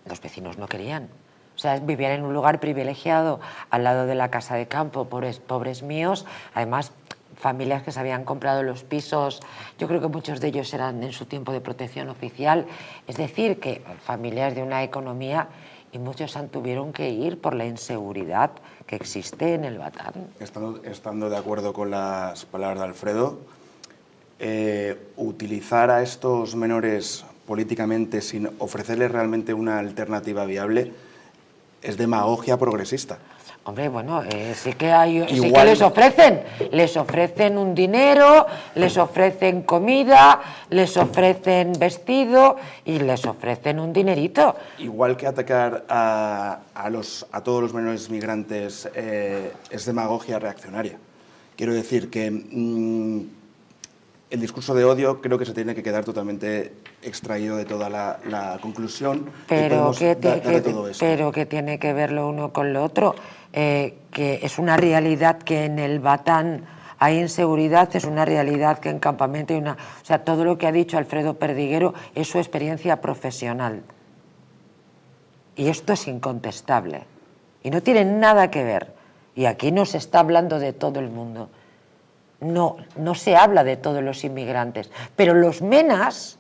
los vecinos no querían. O sea, vivían en un lugar privilegiado al lado de la casa de campo, pobres míos, además familias que se habían comprado los pisos, yo creo que muchos de ellos eran en su tiempo de protección oficial, es decir, que familias de una economía y muchos tuvieron que ir por la inseguridad que existe en el Batán. Estando de acuerdo con las palabras de Alfredo, utilizar a estos menores políticamente sin ofrecerles realmente una alternativa viable es demagogia progresista. Hombre, bueno, sí que sí que les ofrecen un dinero, les ofrecen comida, les ofrecen vestido y les ofrecen un dinerito. Igual que atacar a todos los menores migrantes es demagogia reaccionaria. Quiero decir que el discurso de odio creo que se tiene que quedar totalmente extraído de toda la conclusión. Pero que tiene que ver lo uno con lo otro, que es una realidad que en el Batán hay inseguridad, es una realidad que en campamento hay una... O sea, todo lo que ha dicho Alfredo Perdiguero es su experiencia profesional. Y esto es incontestable. Y no tiene nada que ver. Y aquí no se está hablando de todo el mundo. No se habla de todos los inmigrantes, pero los menores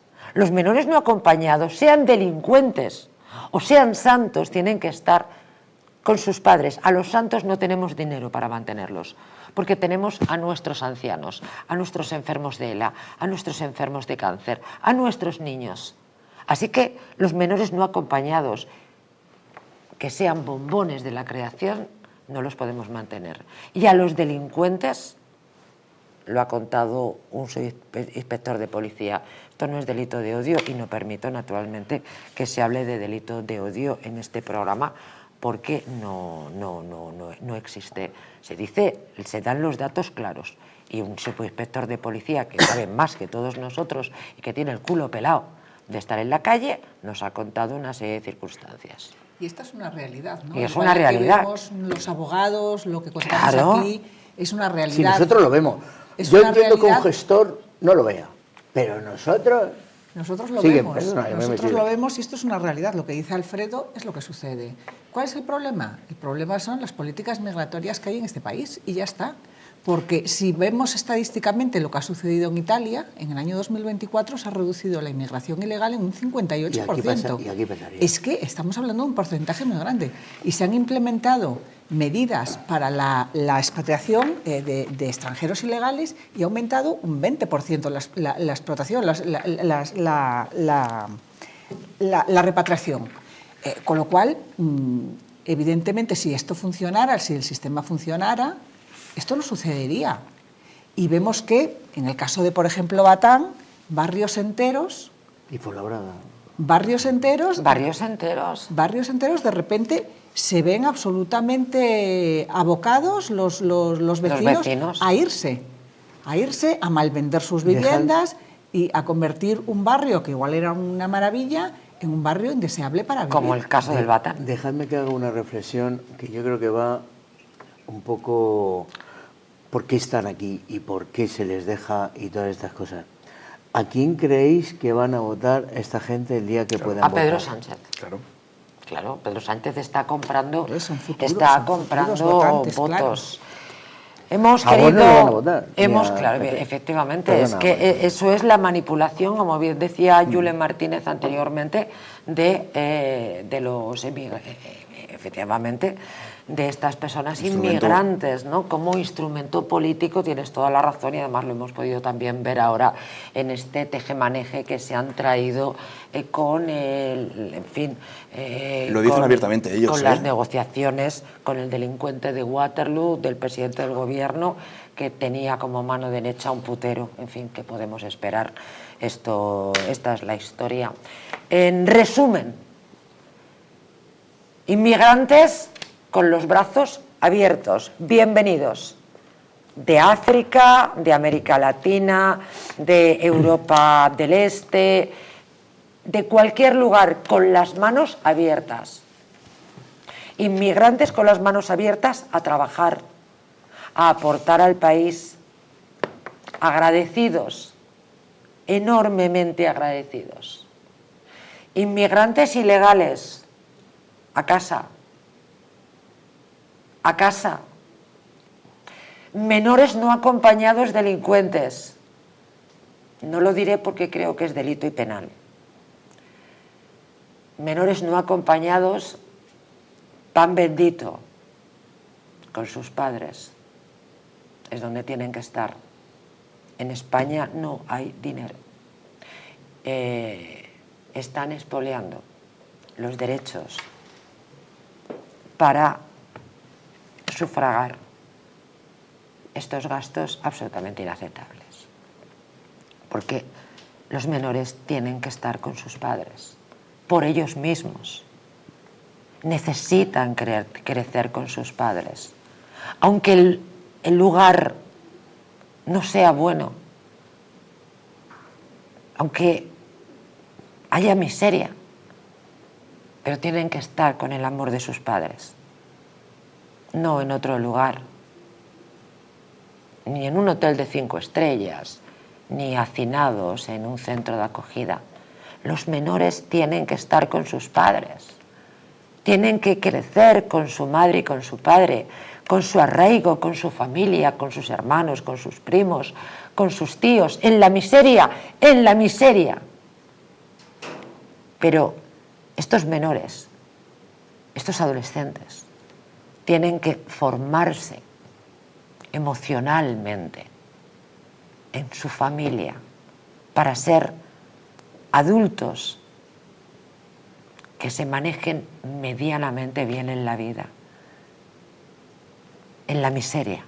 no acompañados, sean delincuentes o sean santos, tienen que estar con sus padres. A los santos no tenemos dinero para mantenerlos, porque tenemos a nuestros ancianos, a nuestros enfermos de ELA, a nuestros enfermos de cáncer, a nuestros niños. Así que los menores no acompañados, que sean bombones de la creación, no los podemos mantener. Y a los delincuentes, lo ha contado un inspector de policía, esto no es delito de odio y no permito naturalmente que se hable de delito de odio en este programa porque no existe. Se dan los datos claros y un subinspector de policía que sabe más que todos nosotros y que tiene el culo pelado de estar en la calle, nos ha contado una serie de circunstancias. Y esta es una realidad, ¿no? Y es una realidad. Que vemos los abogados, lo que contamos aquí, es una realidad. Si nosotros lo vemos. Yo entiendo que un gestor no lo vea, pero nosotros lo vemos. Nosotros lo vemos y esto es una realidad. Lo que dice Alfredo es lo que sucede. ¿Cuál es el problema? El problema son las políticas migratorias que hay en este país y ya está. Porque si vemos estadísticamente lo que ha sucedido en Italia, en el año 2024 se ha reducido la inmigración ilegal en un 58%. Y aquí pasaría. Es que estamos hablando de un porcentaje muy grande. Y se han implementado medidas para la expatriación de extranjeros ilegales y ha aumentado un 20% la explotación, la repatriación. Con lo cual, evidentemente, si esto funcionara, si el sistema funcionara, esto no sucedería. Y vemos que, en el caso de, por ejemplo, Batán, barrios enteros... Y Fuenlabrada. Barrios enteros, de repente se ven absolutamente abocados los vecinos a irse, a malvender sus viviendas y a convertir un barrio que igual era una maravilla en un barrio indeseable para vivir. Como el caso del Batán. Dejadme que haga una reflexión que yo creo que va un poco por qué están aquí y por qué se les deja y todas estas cosas. ¿A quién creéis que van a votar esta gente el día que puedan votar? A Pedro Sánchez. Claro, Pedro Sánchez está comprando, votos. Claro. Hemos querido, no van a votar. Claro, efectivamente, es que eso es la manipulación, como bien decía Julen Martínez anteriormente, de los efectivamente, de estas personas inmigrantes, ¿no? Como instrumento político, tienes toda la razón y además lo hemos podido también ver ahora en este tejemaneje que se han traído con el, en fin... lo dicen abiertamente ellos. Con las negociaciones con el delincuente de Waterloo, del presidente del gobierno, que tenía como mano derecha un putero. En fin, ¿qué podemos esperar? Esta es la historia. En resumen, inmigrantes con los brazos abiertos, bienvenidos, de África, de América Latina, de Europa del Este, de cualquier lugar, con las manos abiertas. Inmigrantes con las manos abiertas a trabajar, a aportar al país, agradecidos, enormemente agradecidos. Inmigrantes ilegales, a casa. Menores no acompañados delincuentes. No lo diré porque creo que es delito y penal. Menores no acompañados, pan bendito, con sus padres. Es donde tienen que estar. En España no hay dinero. Están expoliando los derechos para sufragar estos gastos absolutamente inaceptables. Porque los menores tienen que estar con sus padres, por ellos mismos. Necesitan crecer con sus padres. Aunque el lugar no sea bueno, aunque haya miseria, pero tienen que estar con el amor de sus padres. No en otro lugar, ni en un hotel de 5 estrellas, ni hacinados en un centro de acogida. Los menores tienen que estar con sus padres, tienen que crecer con su madre y con su padre, con su arraigo, con su familia, con sus hermanos, con sus primos, con sus tíos, en la miseria, Pero estos menores, estos adolescentes, tienen que formarse emocionalmente en su familia para ser adultos que se manejen medianamente bien en la vida, en la miseria,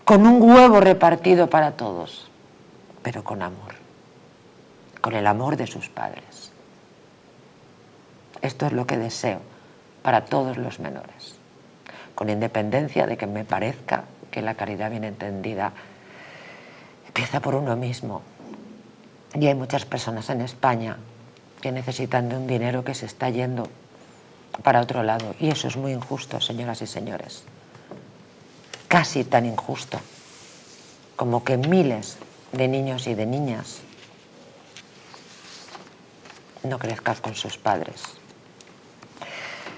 con un huevo repartido para todos, pero con amor, con el amor de sus padres. Esto es lo que deseo para todos los menores, con independencia de que me parezca que la caridad bien entendida empieza por uno mismo. Y hay muchas personas en España que necesitan de un dinero que se está yendo para otro lado. Y eso es muy injusto, señoras y señores. Casi tan injusto como que miles de niños y de niñas no crezcan con sus padres.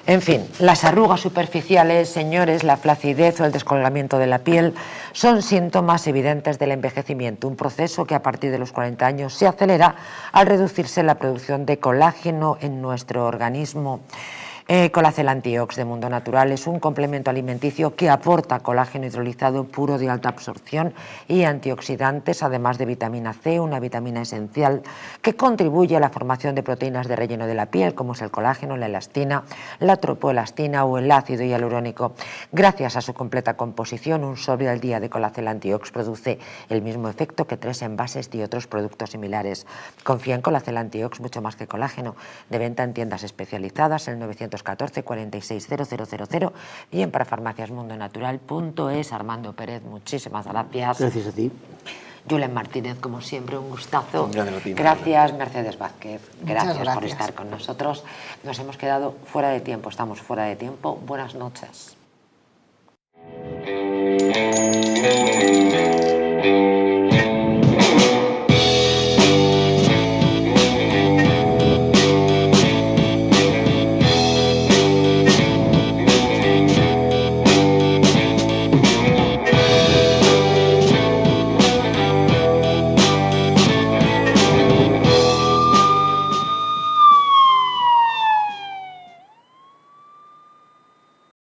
En fin, las arrugas superficiales, señores, la flacidez o el descolgamiento de la piel son síntomas evidentes del envejecimiento, un proceso que a partir de los 40 años se acelera al reducirse la producción de colágeno en nuestro organismo. Colacel Antiox de Mundo Natural es un complemento alimenticio que aporta colágeno hidrolizado puro de alta absorción y antioxidantes, además de vitamina C, una vitamina esencial que contribuye a la formación de proteínas de relleno de la piel, como es el colágeno, la elastina, la tropoelastina o el ácido hialurónico. Gracias a su completa composición, un sobre al día de Colacel Antiox produce el mismo efecto que 3 envases de otros productos similares. Confía en Colacel Antiox mucho más que colágeno, de venta en tiendas especializadas, el 914 46 000 y en parafarmaciasmundonatural.es. Armando Pérez, muchísimas gracias. Gracias a ti. Julen Martínez, como siempre, un gustazo. Gracias, gracias Mercedes Vázquez. Gracias por gracias. estar con nosotros. Nos hemos quedado fuera de tiempo, estamos fuera de tiempo. Buenas noches.